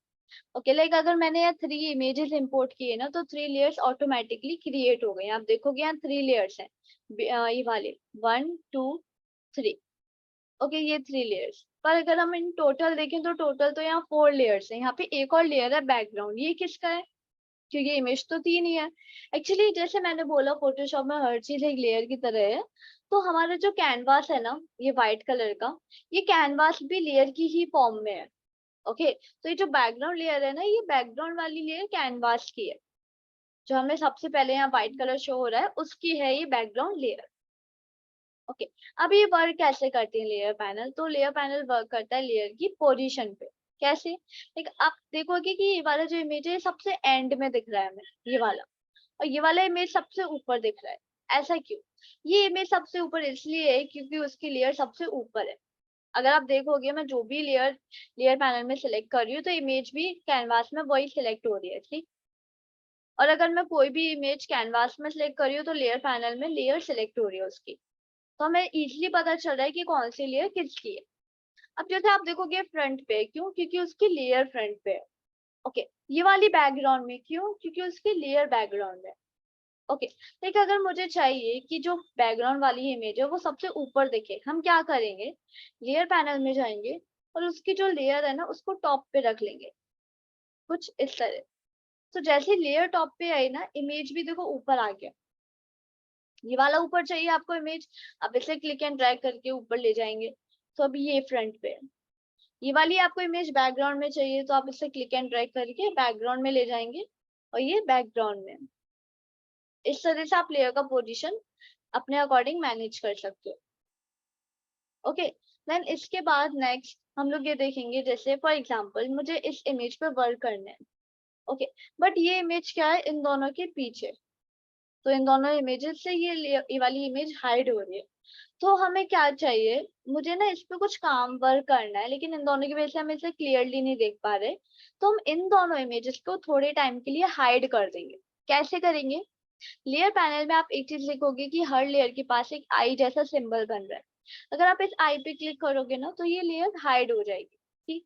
ओके, लाइक अगर मैंने यहाँ 3 इमेजेस इंपोर्ट किए ना, तो 3 लेयर्स ऑटोमेटिकली क्रिएट हो गए। आप देखोगे यहाँ 3 लेयर्स हैं, ये वाले 1 2 3। ओके, ये 3 लेयर्स। पर अगर हम इन टोटल देखें तो टोटल तो यहाँ 4 लेयर्स हैं। यहाँ पे एक और लेयर है बैकग्राउंड, ये किसका है? क्योंकि इमेज तो 3 ही है। एक्चुअली जैसे मैंने बोला, फोटोशॉप में हर चीज एक लेयर की तरह है। तो हमारा जो कैनवास है ना, ये व्हाइट कलर का, ये कैनवास भी लेयर की ही फॉर्म में है। ओके, तो ये जो बैकग्राउंड लेयर है ना, ये बैकग्राउंड वाली लेयर कैनवास की है। जो हमें सबसे पहले यहाँ व्हाइट कलर शो हो रहा है, उसकी है ये बैकग्राउंड लेयर। ओके, अब ये वर्क कैसे करती है लेयर पैनल? तो लेयर पैनल वर्क करता है लेयर की पोजीशन पे। कैसे? लाइक आप देखोगे कि ये वाला जो इमेज है सबसे एंड में दिख रहा है हमें, ये वाला, और ये वाला इमेज सबसे ऊपर दिख रहा है। ऐसा क्यों? ये इमेज सबसे ऊपर इसलिए है क्योंकि उसकी लेयर सबसे ऊपर है। अगर आप देखोगे, मैं जो भी लेयर लेयर पैनल में सिलेक्ट कर रही हूँ, तो इमेज भी कैनवास में वही सिलेक्ट हो रही है, ठीक। और अगर मैं कोई भी इमेज कैनवास में सिलेक्ट कर रही हूँ, तो लेयर पैनल में लेयर सिलेक्ट हो रही है उसकी। तो हमें इजीली पता चल रहा है कि कौन सी लेयर किसकी है। अब जैसे आप देखोगे फ्रंट पे, क्यों? क्योंकि उसकी लेयर फ्रंट पे है। ओके, ये वाली बैकग्राउंड में, क्यों? क्योंकि उसकी लेयर बैकग्राउंड है। ओके, लेकिन अगर मुझे चाहिए कि जो बैकग्राउंड वाली इमेज है वो सबसे ऊपर दिखे, हम क्या करेंगे? लेयर पैनल में जाएंगे और उसकी जो लेयर है ना, उसको टॉप पे रख लेंगे, कुछ इस तरह। तो जैसे लेयर टॉप पे आई ना, इमेज भी देखो ऊपर आ गया। ये वाला ऊपर चाहिए आपको इमेज, आप इसे क्लिक एंड ड्रैग करके ऊपर ले जाएंगे, तो अभी ये फ्रंट पे है। ये वाली आपको इमेज बैकग्राउंड में चाहिए, तो आप इसे क्लिक एंड ड्रैग करके बैकग्राउंड में ले जाएंगे, और ये बैकग्राउंड में है। इस तरह से आप लेयर का पोजीशन अपने अकॉर्डिंग मैनेज कर सकते हो। ओके, देन इसके बाद नेक्स्ट हम लोग ये देखेंगे, जैसे फॉर एग्जांपल मुझे इस इमेज पे वर्क करना है। ओके, बट ये इमेज क्या है? इन दोनों के पीछे। तो इन दोनों इमेजेस से ये वाली इमेज हाइड हो रही है। तो हमें क्या चाहिए? मुझे ना इस पे कुछ काम वर्क करना है, लेकिन इन दोनों की वजह से हम इसे क्लियरली नहीं देख पा रहे। तो हम इन दोनों इमेजेस को थोड़े टाइम के लिए हाइड कर देंगे। कैसे करेंगे? लेयर पैनल में आप एक चीज लिखोगे कि हर लेयर के पास एक आई जैसा सिंबल बन रहा है। अगर आप इस आई पे क्लिक करोगे ना, तो ये लेयर हाइड हो जाएगी, ठीक।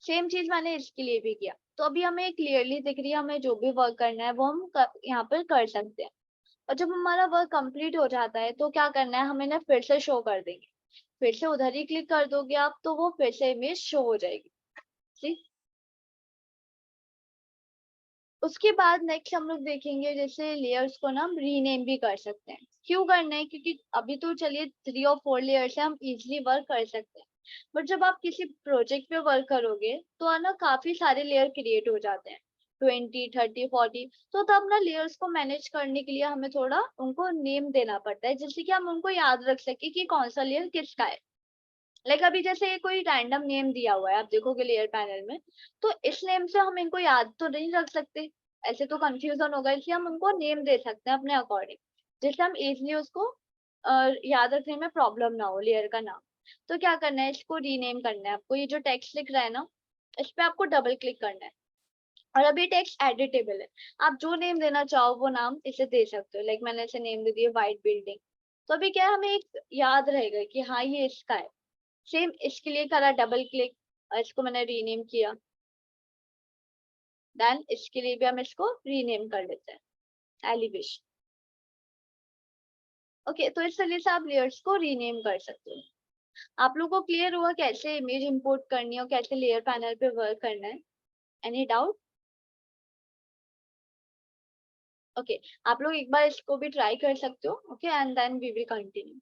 सेम चीज मैंने इसके लिए भी किया। तो अभी हमें क्लियरली दिख रही है, हमें जो भी वर्क करना है वो हम यहाँ पर कर सकते हैं। और जब हमारा वर्क कंप्लीट हो जाता है, तो क्या करना है? हमें ना फिर से शो कर देंगे। फिर से उधर ही क्लिक कर दोगे आप, तो वो फिर से इमेज शो हो जाएगी, ठीक। उसके बाद नेक्स्ट हम लोग देखेंगे, जैसे लेयर्स को ना हम रीनेम भी कर सकते हैं। क्यों करना है? क्योंकि अभी तो चलिए 3 और 4 लेयर्स है, हम इजिली वर्क कर सकते हैं। बट जब आप किसी प्रोजेक्ट पे वर्क करोगे, तो है ना, काफी सारे लेयर क्रिएट हो जाते हैं, 20 30 40। तो तब ना लेयर्स को मैनेज करने के लिए हमें थोड़ा उनको नेम देना पड़ता है, जिससे कि हम उनको याद रख सके कि कौन सा लेयर किसका है। लाइक अभी जैसे कोई रैंडम नेम दिया हुआ है, आप देखोगे लेयर पैनल में, तो इस नेम से हम इनको याद तो नहीं रख सकते, ऐसे तो कंफ्यूजन होगा। इसलिए हम उनको नेम दे सकते हैं अपने अकॉर्डिंग, जिससे हम इजिली उसको याद रखने में प्रॉब्लम ना हो, लेयर का नाम। तो क्या करना है? इसको रीनेम करना है आपको। ये जो टेक्स्ट लिख रहा है ना, इस पे आपको डबल क्लिक करना है। और अभी टेक्स्ट एडिटेबल है, आप जो नेम देना चाहो वो नाम इसे दे सकते हो। लाइक मैंने इसे नेम दे दिया व्हाइट बिल्डिंग। तो अभी क्या है, हमें एक याद रहेगा कि हाँ ये इसका है। सेम इसके लिए करा डबल क्लिक, और इसको मैंने रीनेम किया। देन इसके लिए भी हम इसको रीनेम कर लेते हैं, एलिवेशन। ओके, तो इस तरह से आप लेयर्स को रीनेम कर सकते हो। आप लोगों को क्लियर हुआ कैसे इमेज इंपोर्ट करनी है और कैसे लेयर पैनल पे वर्क करना है? Any doubt? ओके, आप लोग एक बार इसको भी ट्राई कर सकते हो। Okay, and then we will continue.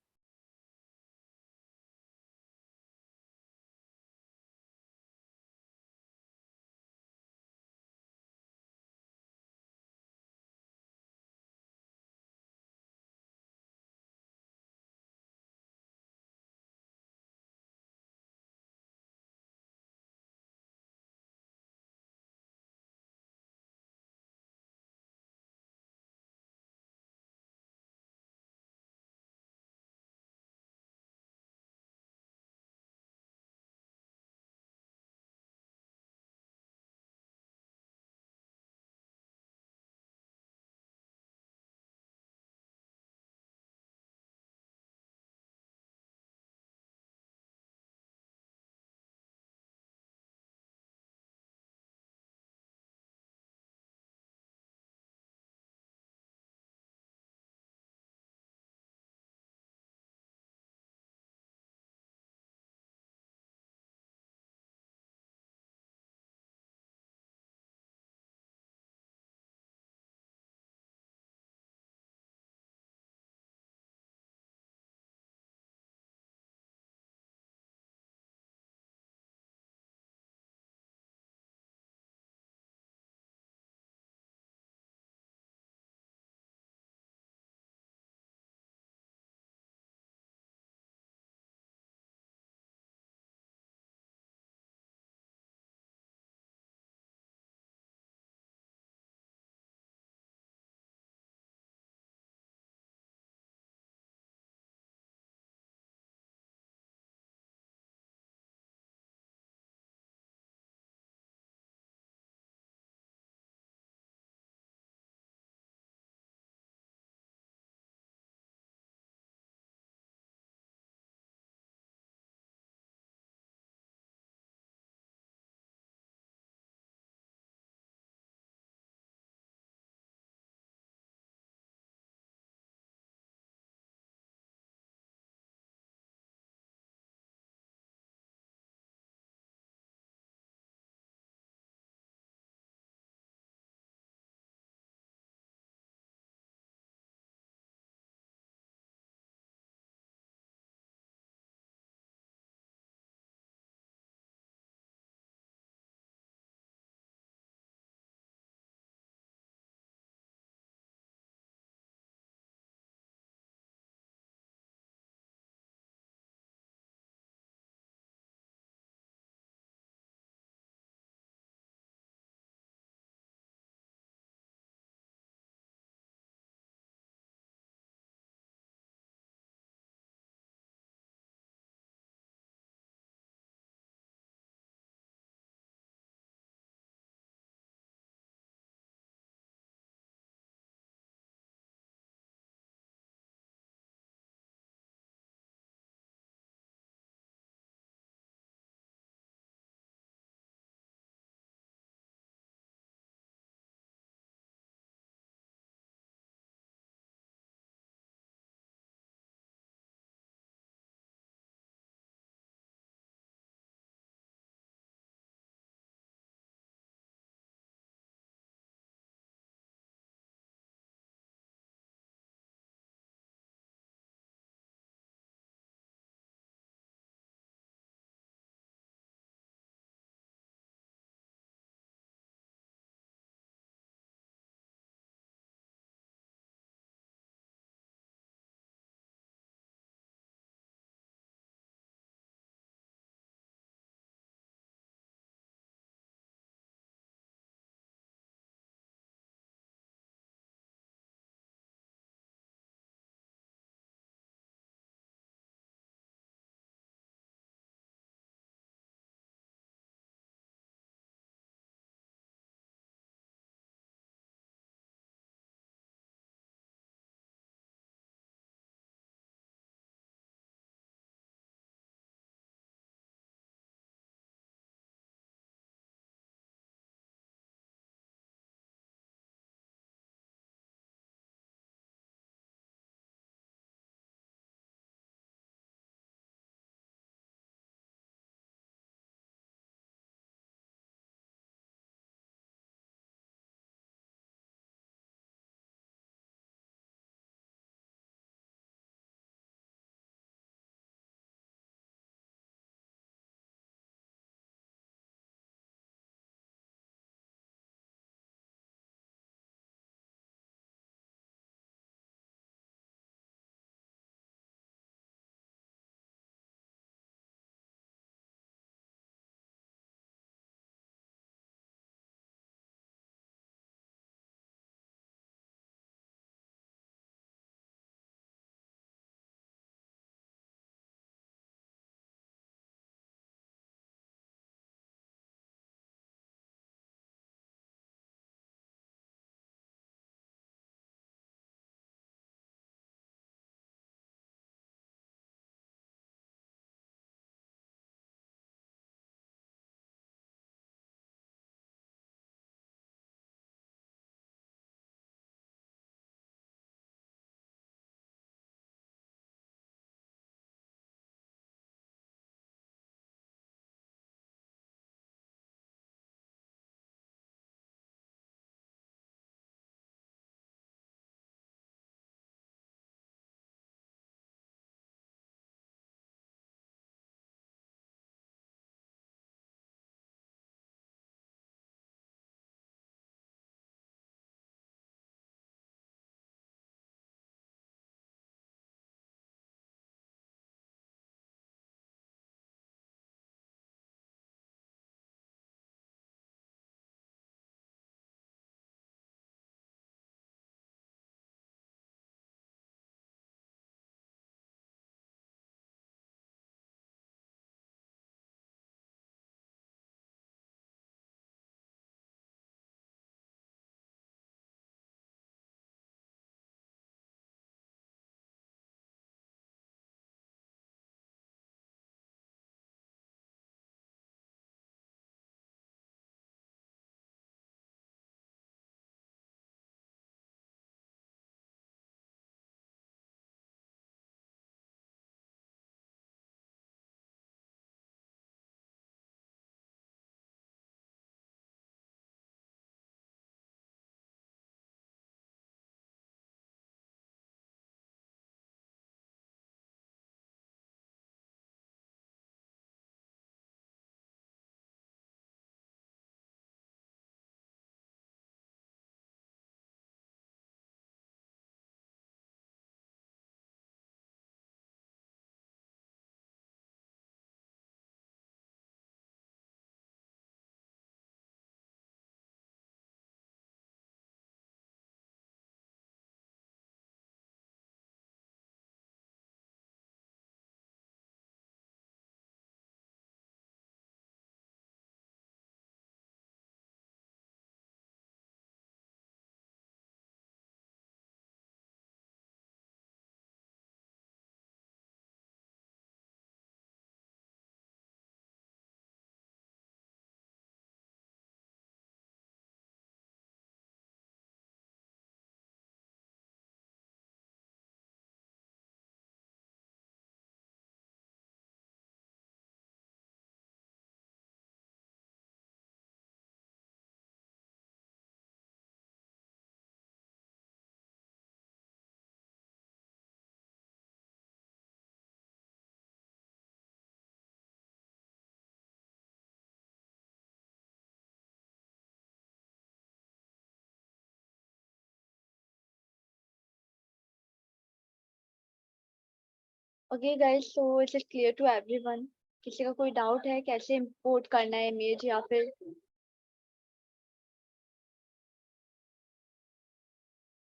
Okay guys, so it is clear to everyone. किसी का कोई डाउट है कैसे इंपोर्ट करना है इमेज या फिर?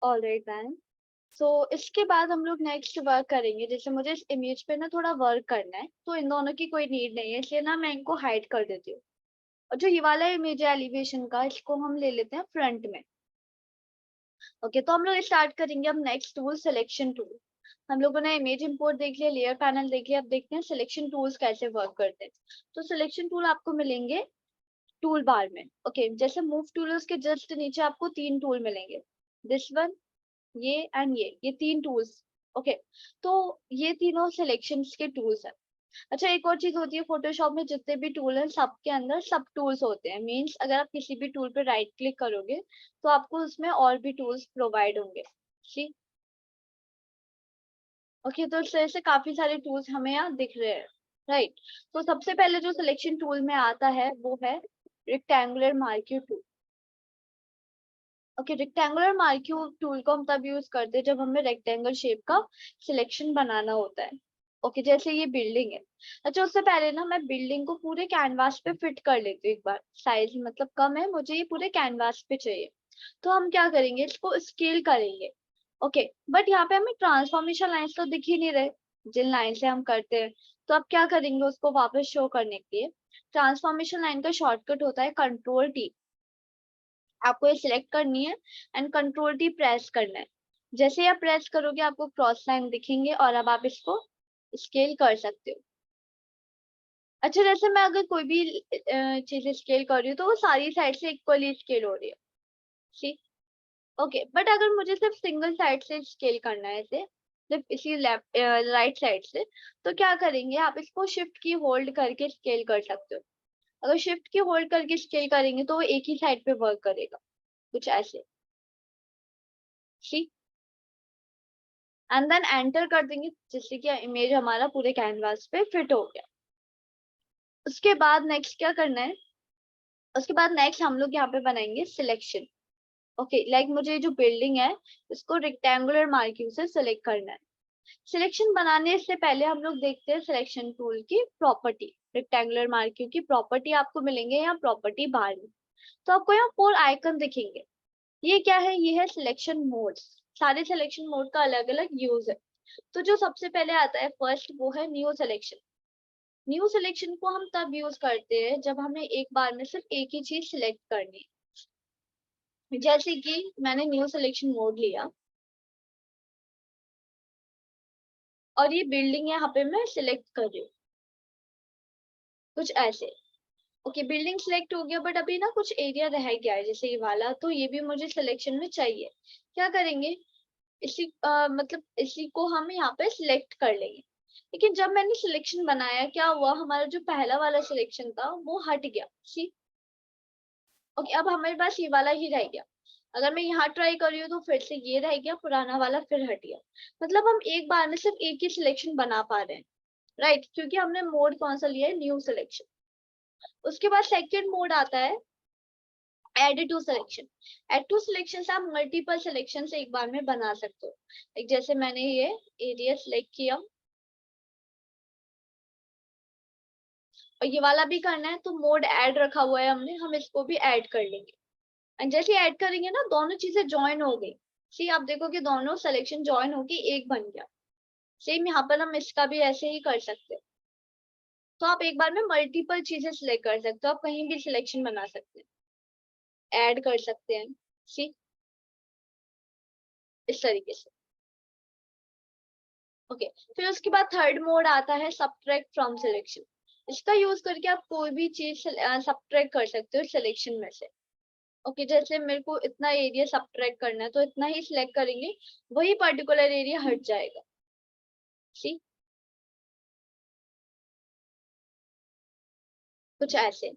Alright ma'am. सो इसके बाद हम लोग नेक्स्ट वर्क करेंगे। जैसे मुझे इस इमेज पे ना थोड़ा वर्क करना है, तो इन दोनों की कोई नीड नहीं है, इसलिए ना मैं इनको हाइड कर देती हूँ। और जो ये वाला इमेज है एलिवेशन का, इसको हम ले लेते हैं फ्रंट में। ओके, तो हम लोग स्टार्ट करेंगे अब नेक्स्ट टूल, सिलेक्शन टूल। हम लोगों ने इमेज इंपोर्ट देख लिया, लेयर पैनल देख लिया, अब देखते हैं सिलेक्शन टूल्स कैसे वर्क करते हैं। तो सिलेक्शन टूल आपको मिलेंगे टूल बार में। ओके, जैसे मूव टूल है उसके जस्ट नीचे आपको 3 टूल मिलेंगे, दिस वन, ये एंड ये 3 टूल्स। ओके, तो ये तीनों सिलेक्शंस के टूल्स हैं। अच्छा, एक और चीज होती है फोटोशॉप में, जितने भी टूल हैं सबके अंदर सब टूल्स होते हैं। मींस अगर आप किसी भी टूल पे राइट क्लिक करोगे तो आपको उसमें और भी टूल्स प्रोवाइड होंगे। ठीक। ओके, तो इस तरह से काफी सारे टूल्स हमें यहाँ दिख रहे हैं। राइट। तो सबसे पहले जो सिलेक्शन टूल में आता है वो है rectangular marquee tool. Okay, rectangular marquee tool को हम तब यूज करते हैं जब हमें रेक्टेंगल शेप का सिलेक्शन बनाना होता है। ओके, जैसे ये बिल्डिंग है। अच्छा, उससे पहले ना मैं बिल्डिंग को पूरे कैनवास पे फिट कर लेती हूँ एक बार। साइज मतलब कम है, मुझे ये पूरे कैनवास पे चाहिए। तो हम क्या करेंगे, इसको स्केल करेंगे। ओके, बट यहाँ पे हमें ट्रांसफॉर्मेशन लाइन्स तो दिख ही नहीं रहे जिन लाइन से हम करते हैं। तो अब क्या करेंगे, उसको वापस शो करने के लिए ट्रांसफॉर्मेशन लाइन का शॉर्टकट होता है कंट्रोल T। आपको ये सिलेक्ट करनी है एंड कंट्रोल T प्रेस करना है। जैसे ही आप प्रेस करोगे आपको क्रॉस लाइन दिखेंगे और अब आप इसको स्केल कर सकते हो। अच्छा, जैसे मैं अगर कोई भी चीज स्केल कर रही हूँ तो वो सारी साइड से इक्वली स्केल हो रही है। ठीक। ओके, बट अगर मुझे सिर्फ सिंगल साइड से स्केल करना है इसे, सिर्फ इसी लेफ्ट राइट साइड से, तो क्या करेंगे, आप इसको शिफ्ट की होल्ड करके स्केल कर सकते हो। अगर शिफ्ट की होल्ड करके स्केल करेंगे तो वो एक ही साइड पे वर्क करेगा, कुछ ऐसे। ठीक। एंड देन एंटर कर देंगे, जिससे कि इमेज हमारा पूरे कैनवास पे फिट हो गया। उसके बाद नेक्स्ट क्या करना है, उसके बाद नेक्स्ट हम लोग यहाँ पे बनाएंगे सिलेक्शन। ओके, लाइक मुझे जो बिल्डिंग है इसको रेक्टेंगुलर मार्किंग से सिलेक्ट करना है। सिलेक्शन बनाने से पहले हम लोग देखते हैं सिलेक्शन टूल की प्रॉपर्टी। रेक्टेंगुलर मार्किंग की प्रॉपर्टी आपको मिलेंगे यहाँ प्रॉपर्टी बार में। तो आपको यहाँ 4 आइकन दिखेंगे। ये क्या है, ये है सिलेक्शन मोड्स। सारे सिलेक्शन मोड का अलग अलग यूज है। तो जो सबसे पहले आता है फर्स्ट, वो है न्यू सिलेक्शन। न्यू सिलेक्शन को हम तब यूज करते हैं जब हमें एक बार में सिर्फ एक ही चीज सिलेक्ट करनी है। जैसे कि मैंने न्यू सिलेक्शन मोड लिया और ये बिल्डिंग यहाँ पे मैं सिलेक्ट कर रही हूँ, कुछ ऐसे। ओके, बिल्डिंग सिलेक्ट हो गया, बट अभी ना कुछ एरिया रह गया है जैसे ये वाला, तो ये भी मुझे सिलेक्शन में चाहिए। क्या करेंगे, इसी मतलब इसी को हम यहाँ पे सिलेक्ट कर लेंगे। लेकिन जब मैंने सिलेक्शन बनाया, क्या हुआ, हमारा जो पहला वाला सिलेक्शन था वो हट गया। सी। ओके, अब हमारे पास ये वाला ही रह गया। अगर मैं यहाँ ट्राई कर रही हूँ तो फिर से ये रह गया, पुराना वाला फिर हट गया। मतलब हम एक बार में सिर्फ एक ही सिलेक्शन बना पा रहे हैं। राइट, क्योंकि हमने मोड कौन सा लिया है, न्यू सिलेक्शन। उसके बाद सेकेंड मोड आता है add to selection. Add to selection से आप मल्टीपल सिलेक्शन एक बार में बना सकते हो। एक जैसे मैंने ये एरिया सिलेक्ट किया और ये वाला भी करना है, तो मोड ऐड रखा हुआ है हमने, हम इसको भी ऐड कर लेंगे। एंड जैसे ऐड करेंगे ना, दोनों चीजें ज्वाइन हो गई। सी, आप देखो कि दोनों सिलेक्शन ज्वाइन होके एक बन गया। सेम यहाँ पर हम इसका भी ऐसे ही कर सकते हैं। तो आप एक बार में मल्टीपल चीजें सिलेक्ट कर सकते हो, आप कहीं भी सिलेक्शन बना सकते हैं, ऐड कर सकते हैं। सी, इस तरीके से। ओके, फिर उसके बाद थर्ड मोड आता है सबट्रैक्ट फ्रॉम सिलेक्शन। इसका यूज करके आप कोई भी चीज सबट्रैक्ट कर सकते हो सिलेक्शन में से। ओके, जैसे मेरे को इतना एरिया सबट्रैक्ट करना है तो इतना ही सिलेक्ट करेंगे, वही पर्टिकुलर एरिया हट जाएगा। सी, कुछ ऐसे।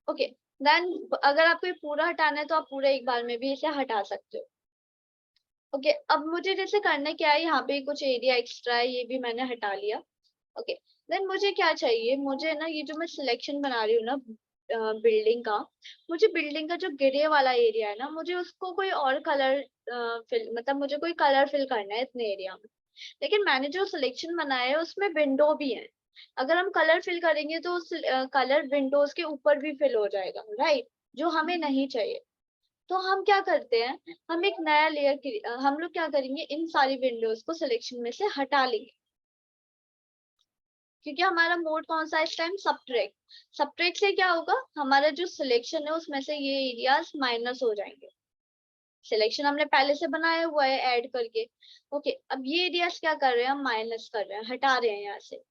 ओके, देन अगर आपको ये पूरा हटाना है तो आप पूरा एक बार में भी इसे हटा सकते हो। ओके, अब मुझे जैसे करना क्या है, यहाँ पे कुछ एरिया एक्स्ट्रा है, ये भी मैंने हटा लिया। ओके, देन मुझे क्या चाहिए, मुझे ना ये जो मैं सिलेक्शन बना रही हूँ ना बिल्डिंग का, मुझे बिल्डिंग का जो ग्रे वाला एरिया है ना, मुझे उसको कोई और कलर फिल मतलब मुझे कोई कलर फिल करना है इतने एरिया में। लेकिन मैंने जो सिलेक्शन बनाया है उसमें विंडो भी है। अगर हम कलर फिल करेंगे तो कलर विंडोज के ऊपर भी फिल हो जाएगा, राइट, जो हमें नहीं चाहिए। तो हम क्या करते हैं, हम एक नया लेयर, हम लोग क्या करेंगे, इन सारी विंडोज को सिलेक्शन में से हटा लेंगे, क्योंकि हमारा मोड कौन सा है इस टाइम, सबट्रैक्ट। सबट्रैक्ट से क्या होगा, हमारा जो सिलेक्शन है उसमें से ये एरियाज माइनस हो जाएंगे। सिलेक्शन हमने पहले से बनाया हुआ है ऐड करके। ओके, अब ये एरियाज क्या कर रहे हैं, हम माइनस कर रहे हैं, हटा रहे हैं यहाँ से।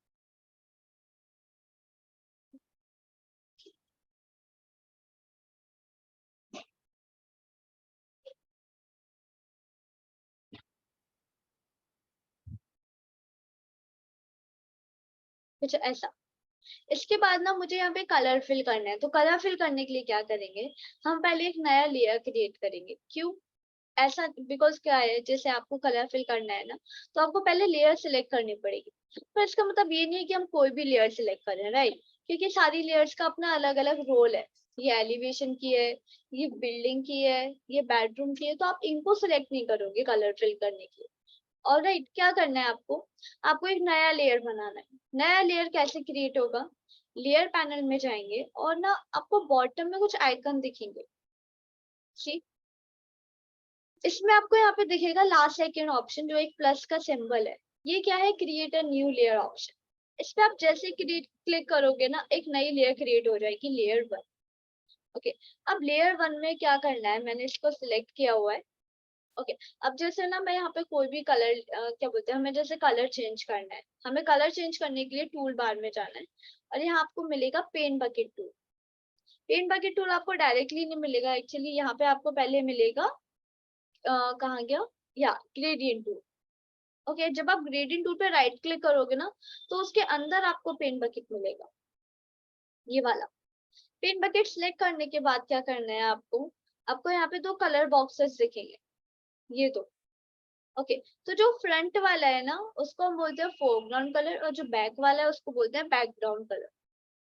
कुछ ऐसा। इसके बाद ना मुझे यहाँ पे कलर फिल करना है, तो कलर फिल करने के लिए क्या करेंगे, हम पहले एक नया लेयर क्रिएट करेंगे। क्यों ऐसा, बिकॉज क्या है, जैसे आपको कलर फिल करना है ना, तो आपको पहले लेयर सिलेक्ट करनी पड़ेगी। पर इसका मतलब ये नहीं है कि हम कोई भी लेयर सिलेक्ट करें, राइट, क्योंकि सारी लेयर्स का अपना अलग अलग रोल है। ये एलिवेशन की है, ये बिल्डिंग की है, ये बेडरूम की है, तो आप इनको सिलेक्ट नहीं करोगे कलर फिल करने के लिए। और राइट, क्या करना है आपको, आपको एक नया लेयर बनाना है। नया लेयर कैसे क्रिएट होगा, लेयर पैनल में जाएंगे और ना आपको बॉटम में कुछ आइकन दिखेंगे। ठीक, इसमें आपको यहाँ पे दिखेगा लास्ट सेकेंड ऑप्शन, जो एक प्लस का सिंबल है। ये क्या है, create a new layer option. इस पे आप जैसे क्रिएट क्लिक करोगे ना, एक नई लेयर क्रिएट हो जाएगी, लेयर 1। ओके, अब लेयर 1 में क्या करना है, मैंने इसको सिलेक्ट किया हुआ है। ओके, अब जैसे ना मैं यहाँ पे कोई भी कलर, क्या बोलते हैं, हमें जैसे कलर चेंज करना है, हमें कलर चेंज करने के लिए टूल बार में जाना है, और यहाँ आपको मिलेगा pen bucket tool. Pen bucket tool आपको डायरेक्टली नहीं मिलेगा एक्चुअली, यहाँ पे आपको पहले मिलेगा, कहाँ गया, या ग्रेडियंट टूल। ओके, जब आप ग्रेडियंट टूल पे राइट क्लिक करोगे ना, तो उसके अंदर आपको पेन बकेट मिलेगा, ये वाला। पेन बकेट सिलेक्ट करने के बाद क्या करना है आपको, आपको यहाँ पे दो कलर बॉक्सेस दिखेंगे, ये दो। ओके, तो जो फ्रंट वाला है ना, उसको हम बोलते हैं फोरग्राउंड कलर, और जो बैक वाला है उसको बोलते हैं बैकग्राउंड कलर।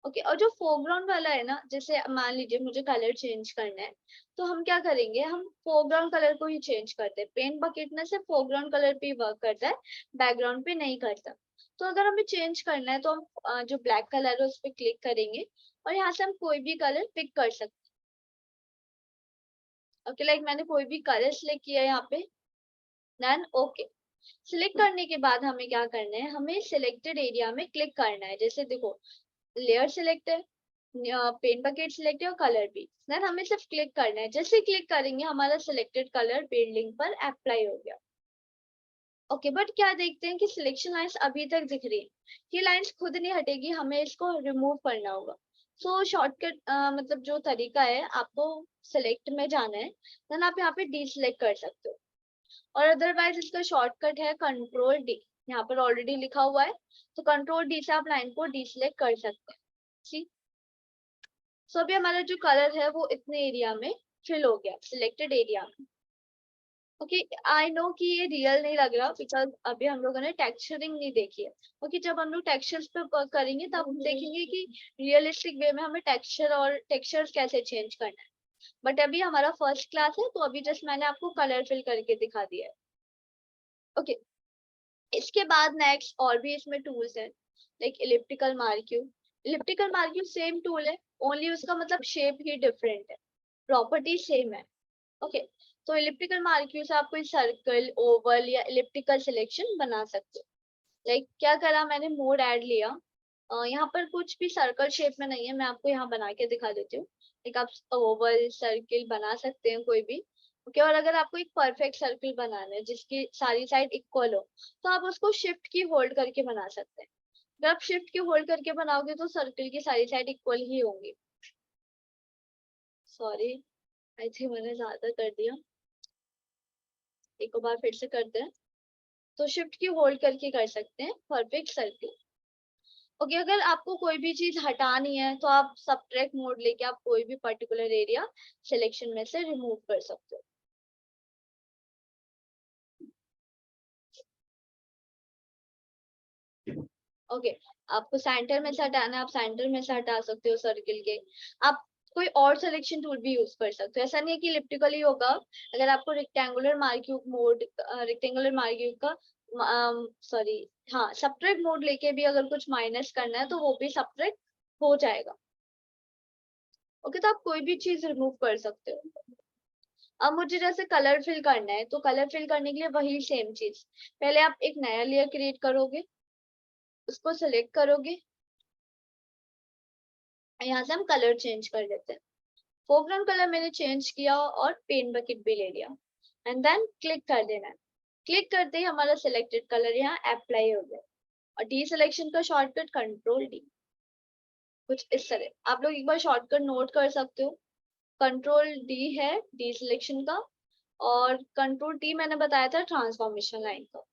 ओके, और जो फोरग्राउंड वाला है ना, जैसे मान लीजिए मुझे कलर चेंज करना है, तो हम क्या करेंगे, हम फोरग्राउंड कलर को ही चेंज करते हैं। पेन बकेट में से फोरग्राउंड कलर पे ही वर्क करता है, बैकग्राउंड पे नहीं करता। तो अगर हमें चेंज करना है तो हम जो ब्लैक कलर है उस पर क्लिक करेंगे, और यहाँ से हम कोई भी कलर पिक कर सकते हैं। ओके, लाइक मैंने कोई भी कलर सिलेक्ट किया है यहाँ पे, देन ओके। सिलेक्ट करने के बाद हमें क्या करना है, हमें सिलेक्टेड एरिया में क्लिक करना है। जैसे देखो, लेयर सिलेक्ट है, पेन बकेट सिलेक्ट है, और कलर भी, देन हमें सिर्फ क्लिक करना है। जैसे क्लिक करेंगे हमारा सिलेक्टेड कलर बिल्डिंग पर अप्लाई हो गया। ओके, बट क्या देखते हैं कि सिलेक्शन लाइंस अभी तक दिख रही है, ये लाइंस खुद नहीं हटेगी, हमें इसको रिमूव करना होगा। सो शॉर्टकट, मतलब जो तरीका है, आपको सिलेक्ट में जाना है, देन आप यहाँ पे डी सिलेक्ट कर सकते हो, और अदरवाइज इसका शॉर्टकट है कंट्रोल डी, यहाँ पर ऑलरेडी लिखा हुआ है, तो कंट्रोल डी से आप लाइन को डी सिलेक्ट कर सकते हैं। ठीक, सो अभी हमारा जो कलर है वो इतने एरिया में फिल हो गया, सिलेक्टेड एरिया में। ओके, आई नो कि ये रियल नहीं लग रहा, बिकॉज अभी हम लोगों ने टेक्सचरिंग नहीं देखी है। ओके, जब हम लोग टेक्सचर्स पे वर्क करेंगे तब हम देखेंगे कि रियलिस्टिक वे में हमें टेक्सचर और टेक्सचर्स कैसे चेंज करना है। बट अभी हमारा फर्स्ट क्लास है, तो अभी जस्ट मैंने आपको कलर फिल करके दिखा दिया है। ओके, इसके बाद नेक्स्ट और भी इसमें टूल्स हैं, like elliptical marquee. Elliptical marquee same tool है, ओनली उसका मतलब शेप ही डिफरेंट है, प्रॉपर्टी सेम है। ओके, तो इलिप्टिकल मार्क्यू से आप कोई सर्कल, ओवल या इलिप्टिकल सिलेक्शन बना सकते हो। लाइक क्या करा मैंने, मोड ऐड लिया, यहाँ पर कुछ भी सर्कल शेप में नहीं है, मैं आपको यहाँ बना के दिखा देती हूँ। लाइक आप ओवल सर्किल बना सकते हैं कोई भी। ओके, और अगर आपको एक परफेक्ट सर्किल बनाना है जिसकी सारी साइड इक्वल हो, तो आप उसको शिफ्ट की होल्ड करके बना सकते हैं। अगर आप शिफ्ट की होल्ड करके बनाओगे तो सर्किल की सारी साइड इक्वल ही होंगी। सॉरी, आई थिंक मैंने ज्यादा कर दिया, एक बार फिर से करते हैं। तो शिफ्ट की होल्ड करके कर सकते हैं परफेक्ट सर्किल। ओके, अगर आपको कोई भी चीज हटानी है तो आप सबट्रैक्ट मोड लेके आप कोई भी पर्टिकुलर एरिया सिलेक्शन में से रिमूव कर सकते हो। ओके, आपको सेंटर में से हटाना है, आप सेंटर में से हटा सकते हो सर्किल के। आप कोई और सिलेक्शन टूल भी यूज कर सकते हो, ऐसा नहीं है कि इलिप्टिकल ही होगा। अगर आपको रेक्टेंगुलर मार्क्यूब मोड, रेक्टेंगुलर मार्क्यूब का सॉरी, हाँ, सब्ट्रैक्ट मोड लेके भी अगर कुछ माइनस करना है तो वो भी सब्ट्रैक्ट हो जाएगा। ओके, तो आप कोई भी चीज रिमूव कर सकते हो। अब मुझे जैसे कलर फिल करना है, तो कलर फिल करने के लिए वही सेम चीज, पहले आप एक नया लेयर क्रिएट करोगे, उसको सिलेक्ट करोगे, यहाँ से हम कलर चेंज कर लेते हैं। फोरग्राउंड कलर मैंने चेंज किया और पेन बकेट भी ले लिया, एंड देन क्लिक कर देना है। क्लिक करते ही हमारा सिलेक्टेड कलर यहाँ अप्लाई हो गया। और डी सिलेक्शन का शॉर्टकट कंट्रोल डी, कुछ इस तरह आप लोग एक बार शॉर्टकट नोट कर सकते हो। कंट्रोल डी है डी सिलेक्शन का, और कंट्रोल टी मैंने बताया था ट्रांसफॉर्मेशन लाइन का।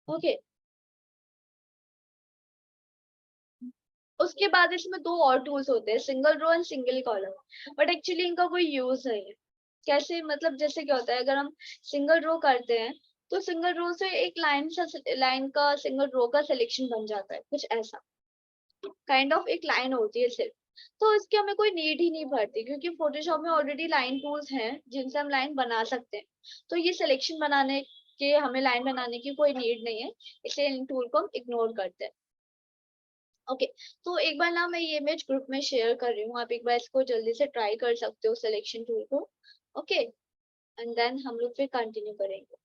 ओके, उसके बाद इसमें दो और टूल्स होते हैं, single row and single column, but actually इनका कोई यूज नहीं है। कैसे, मतलब जैसे क्या होता है, अगर हम सिंगल रो करते हैं तो सिंगल रो से एक लाइन का सिंगल रो का सिलेक्शन बन जाता है, कुछ ऐसा काइंड ऑफ एक लाइन होती है सिर्फ। तो इसकी हमें कोई नीड ही नहीं पड़ती, क्योंकि फोटोशॉप में ऑलरेडी लाइन टूल्स हैं जिनसे हम लाइन बना सकते हैं। तो ये सिलेक्शन बनाने के, हमें लाइन बनाने की कोई नीड नहीं है, इसलिए इन टूल को हम इग्नोर करते हैं। ओके, तो एक बार ना मैं ये इमेज ग्रुप में शेयर कर रही हूँ, आप एक बार इसको जल्दी से ट्राई कर सकते हो सिलेक्शन टूल को। ओके, एंड देन हम लोग फिर कंटिन्यू करेंगे।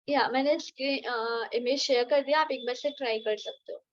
या मैंने स्क्रीन इमेज शेयर कर दिया, आप एक बार से ट्राई कर सकते हो।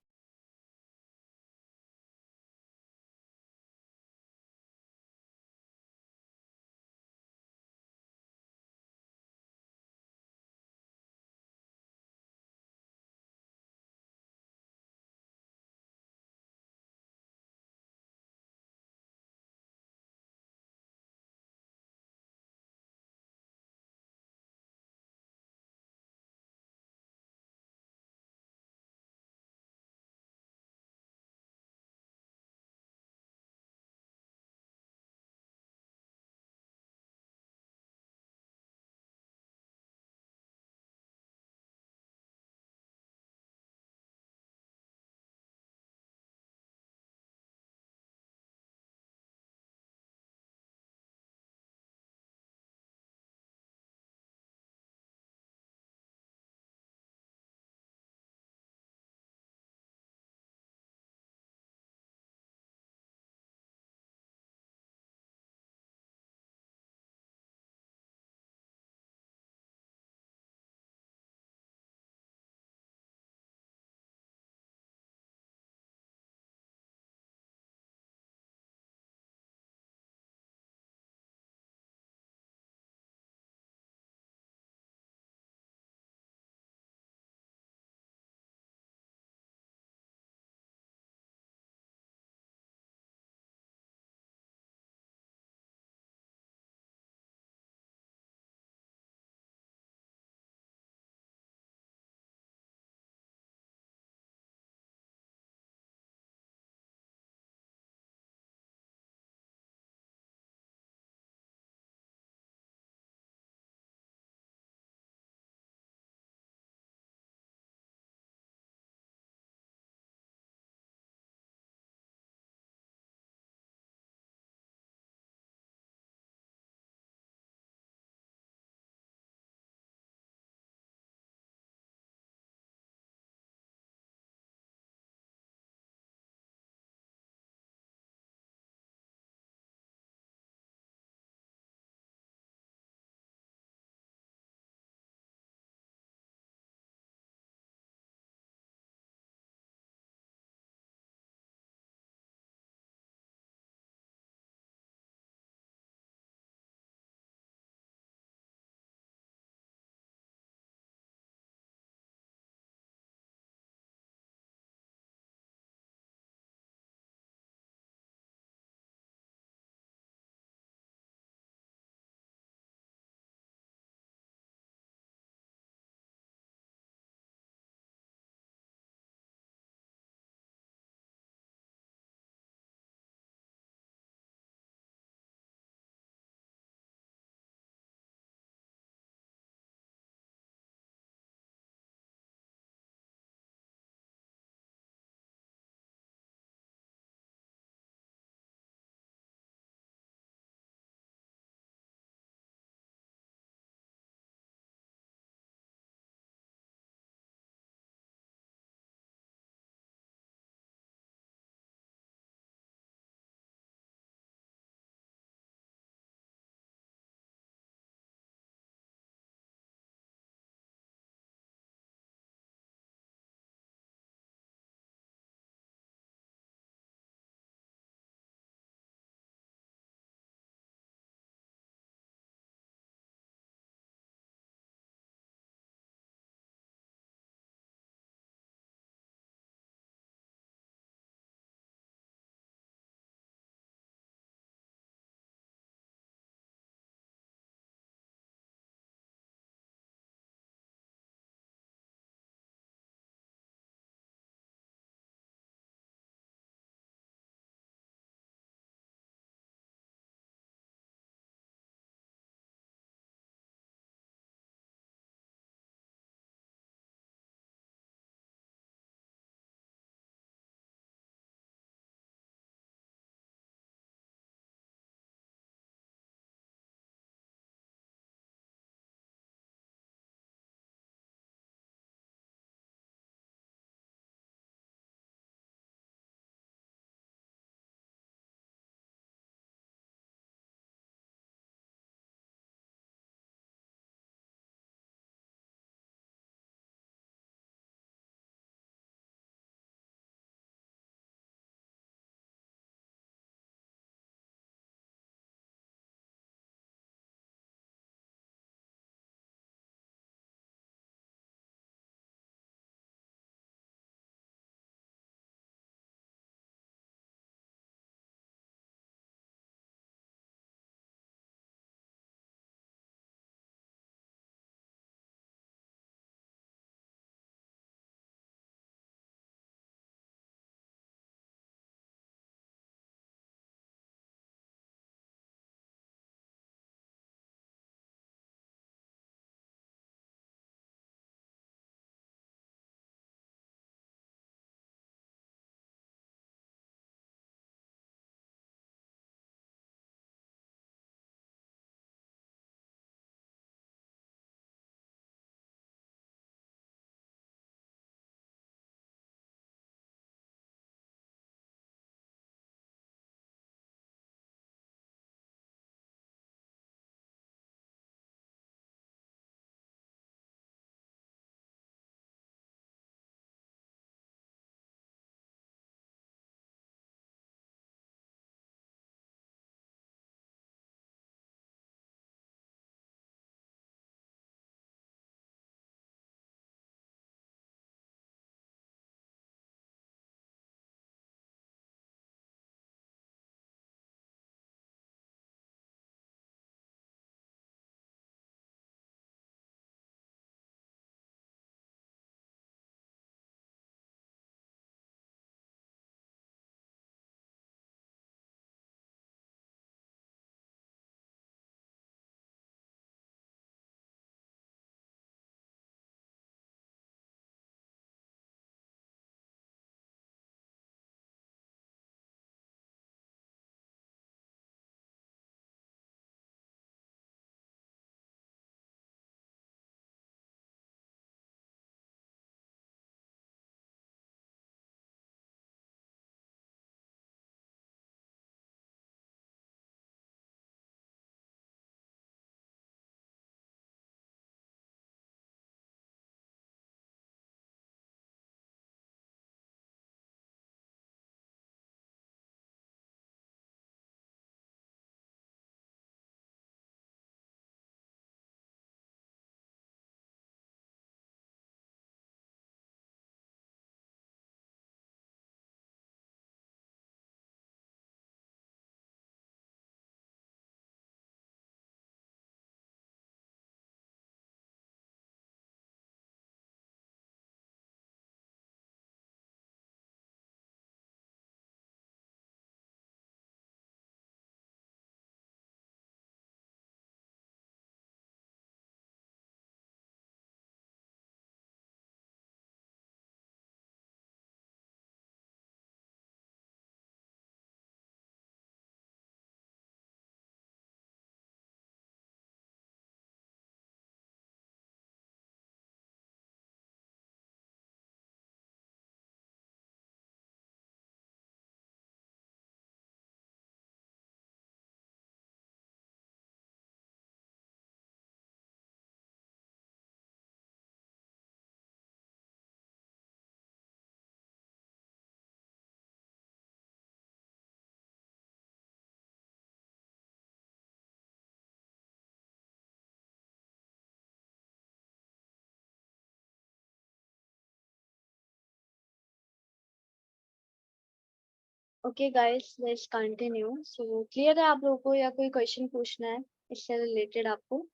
Okay guys, let's continue. So clear है आप लोगों को या कोई क्वेश्चन पूछना है इससे रिलेटेड आपको?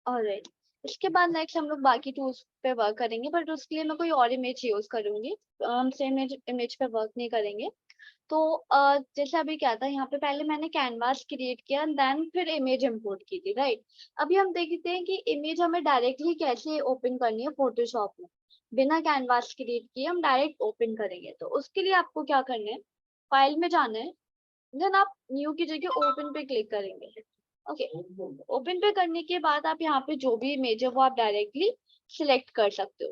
ऑलराइट, इसके बाद नेक्स्ट हम लोग बाकी टूल्स पे वर्क करेंगे, बट उसके लिए मैं कोई और इमेज यूज करूंगी। हम सेम इमेज पे वर्क नहीं करेंगे। तो जैसे अभी क्या था, यहाँ पे पहले मैंने कैनवास क्रिएट किया, देन फिर इमेज इंपोर्ट की थी, राइट? अभी हम देखते हैं कि इमेज हमें डायरेक्टली कैसे ओपन करनी है फोटोशॉप में। बिना कैनवास क्रिएट किए हम डायरेक्ट ओपन करेंगे, तो उसके लिए आपको क्या करना है, फाइल में जाना है, देन आप न्यू की जगह ओपन पे क्लिक करेंगे। ओके, ओपन पे करने के बाद आप यहाँ पे जो भी इमेज है वो आप डायरेक्टली सिलेक्ट कर सकते हो।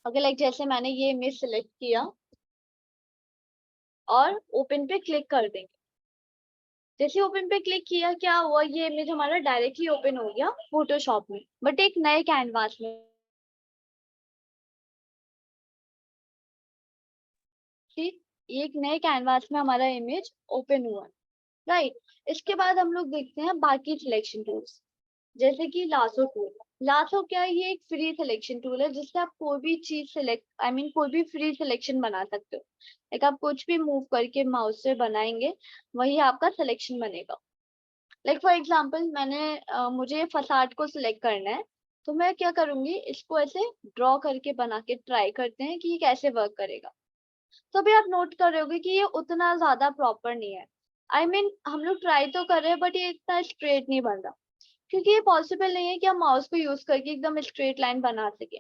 ओके, लाइक जैसे मैंने ये इमेज सिलेक्ट किया और ओपन पे क्लिक कर देंगे। जैसे ओपन पे क्लिक किया, क्या हुआ, ये इमेज हमारा डायरेक्टली ओपन हो गया फोटोशॉप में, बट एक नए कैनवास में। ठीक, एक नए कैनवास में हमारा इमेज ओपन हुआ, राइट? इसके बाद हम लोग देखते हैं बाकी सिलेक्शन टूल्स, जैसे कि लासो टूल। लासो क्या है, ये एक फ्री सिलेक्शन टूल है जिससे आप कोई भी चीज सिलेक्ट, आई मीन कोई भी फ्री सिलेक्शन बना सकते हो। लाइक आप कुछ भी मूव करके माउस से बनाएंगे, वही आपका सिलेक्शन बनेगा। लाइक फॉर एग्जाम्पल, मुझे फसाड को सिलेक्ट करना है, तो मैं क्या करूंगी, इसको ऐसे ड्रॉ करके बना के ट्राई करते हैं कि ये कैसे वर्क करेगा। तो अभी आप नोट कर रहे होगे कि ये उतना ज्यादा प्रॉपर नहीं है। आई मीन हम लोग ट्राई तो कर रहे हैं, बट ये इतना स्ट्रेट नहीं बन रहा, क्योंकि ये पॉसिबल नहीं है कि हम माउस को यूज करके एकदम स्ट्रेट लाइन बना सके,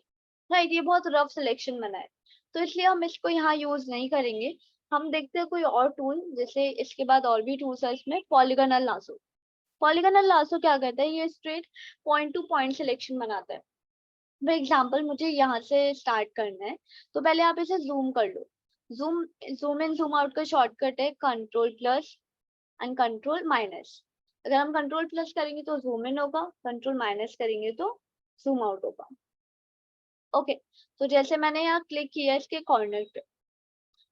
राइट? ये बहुत रफ सिलेक्शन बना है, तो इसलिए हम इसको यहाँ यूज नहीं करेंगे। हम देखते हैं कोई और टूल, जैसे इसके बाद और भी टूल्स है इसमें, पॉलीगोनल लासो। पॉलीगोनल लासो क्या करता है, ये straight point two point selection बनाता है। फॉर एग्जाम्पल, मुझे यहाँ से स्टार्ट करना है, तो पहले आप इसे जूम कर लो। Zoom zoom in zoom out का शॉर्टकट है control plus and control minus. अगर हम कंट्रोल प्लस करेंगे तो जूम इन होगा, कंट्रोल माइनस करेंगे तो जूम आउट होगा। ओके, तो जैसे मैंने यहाँ क्लिक किया इसके कॉर्नर पे,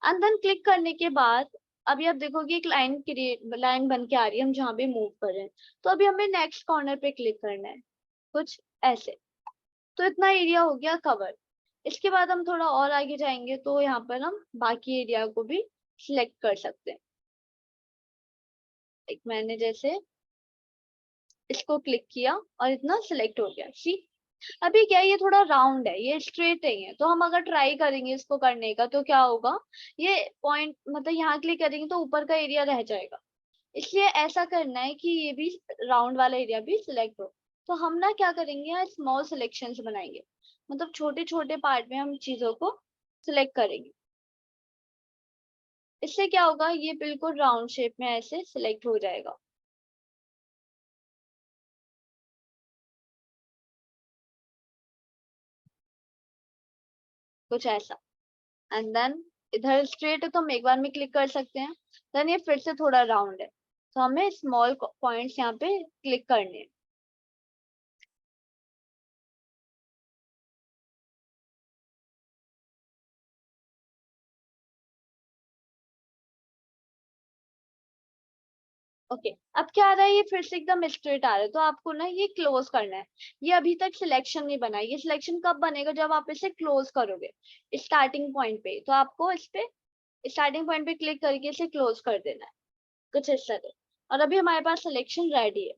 एंड देन क्लिक करने के बाद अभी आप देखोगे एक लाइन बन के आ रही है, हम जहाँ भी मूव कर रहे हैं। तो अभी हमें नेक्स्ट कॉर्नर पे क्लिक करना है, कुछ ऐसे। तो इतना एरिया हो गया कवर। इसके बाद हम थोड़ा और आगे जाएंगे, तो यहाँ पर हम बाकी एरिया को भी सिलेक्ट कर सकते हैं। एक मैंने जैसे इसको क्लिक किया और इतना सिलेक्ट हो गया, सी। अभी क्या है, ये थोड़ा राउंड है, ये स्ट्रेट नहीं है, तो हम अगर ट्राई करेंगे इसको करने का तो क्या होगा, ये पॉइंट मतलब यहाँ क्लिक करेंगे तो ऊपर का एरिया रह जाएगा। इसलिए ऐसा करना है कि ये भी राउंड वाला एरिया भी सिलेक्ट हो। तो हम ना क्या करेंगे, यहाँ स्मॉल सिलेक्शंस बनाएंगे, मतलब छोटे छोटे पार्ट में हम चीजों को सिलेक्ट करेंगे। इससे क्या होगा, ये बिल्कुल राउंड शेप में ऐसे सिलेक्ट हो जाएगा, कुछ ऐसा। एंड देन इधर स्ट्रेट है तो हम एक बार में क्लिक कर सकते हैं, देन ये फिर से थोड़ा राउंड है, तो हमें स्मॉल पॉइंट्स यहाँ पे क्लिक करने हैं। ओके, अब क्या आ रहा है, ये फिर से एकदम स्ट्रेट आ रहा है, तो आपको ना ये क्लोज करना है। ये अभी तक सिलेक्शन नहीं बना है, ये सिलेक्शन कब बनेगा, जब आप इसे क्लोज करोगे स्टार्टिंग पॉइंट पे, तो आपको इस पे स्टार्टिंग पॉइंट पे क्लिक करके इसे क्लोज कर देना है, कुछ इस तरह। और अभी हमारे पास सिलेक्शन रेडी है।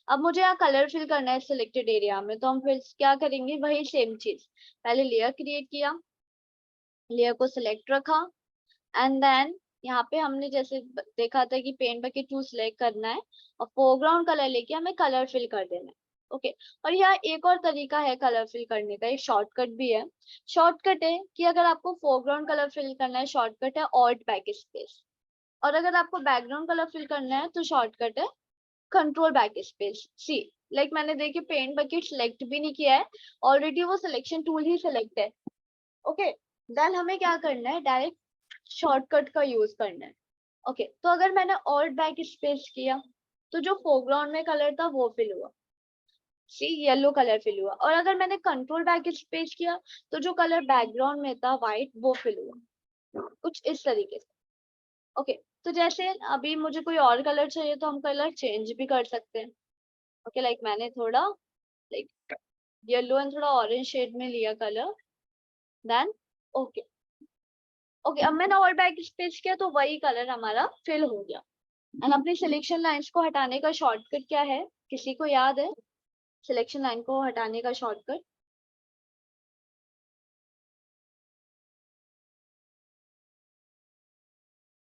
अब मुझे यहाँ कलर फिल करना है सिलेक्टेड एरिया में, तो हम फिर क्या करेंगे, वही सेम चीज। पहले लेयर क्रिएट किया, लेयर को सिलेक्ट रखा, एंड देन यहाँ पे हमने जैसे देखा था कि पेंट बकेट टू सिलेक्ट करना है और फोरग्राउंड कलर लेके हमें कलर फिल कर देना है। ओके, और यहाँ एक और तरीका है कलर फिल करने का, एक शॉर्टकट भी है। शॉर्टकट है कि अगर आपको फोरग्राउंड कलर फिल करना है, शॉर्टकट है ऑल्ट बैक स्पेस। और अगर आपको बैकग्राउंड कलर फिल करना है तो शॉर्टकट है कंट्रोल बैक स्पेस सी। लाइक मैंने देखिए पेंट बकेट सिलेक्ट भी नहीं किया है, ऑलरेडी वो सिलेक्शन टूल ही सिलेक्ट है। ओके, देन हमें क्या करना है, डायरेक्ट शॉर्टकट का यूज करना है। ओके, तो अगर मैंने ऑल्ट बैक स्पेस किया तो जो फोरग्राउंड में कलर था वो फिल हुआ, सी येलो कलर फिल हुआ। और अगर मैंने कंट्रोल बैक स्पेस किया तो जो कलर बैकग्राउंड में था व्हाइट, वो फिल हुआ, कुछ इस तरीके से। ओके, तो जैसे अभी मुझे कोई और कलर चाहिए तो हम कलर चेंज भी कर सकते हैं। ओके, लाइक मैंने थोड़ा लाइक येलो एंड थोड़ा ऑरेंज शेड में लिया कलर, देन ओके ओके, अब मैंने और बैक स्पेस किया तो वही कलर हमारा फिल हो गया। एंड अपनी सिलेक्शन लाइंस को हटाने का शॉर्टकट क्या है, किसी को याद है सिलेक्शन लाइन को हटाने का शॉर्टकट?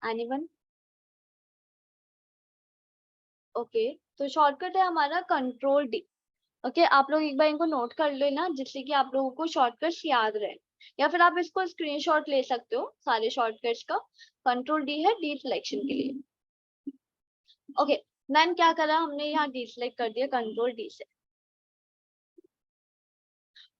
एनीवन? ओके, तो शॉर्टकट है हमारा कंट्रोल डी। ओके, आप लोग एक बार इनको नोट कर लेना जिससे कि आप लोगों को शॉर्टकट्स याद रहे, या फिर आप इसको स्क्रीनशॉट ले सकते हो सारे शॉर्टकट्स का। कंट्रोल डी है डी सिलेक्शन के लिए। ओके, देन क्या करा हमने, यहाँ डी सिलेक्ट कर दिया कंट्रोल डी से।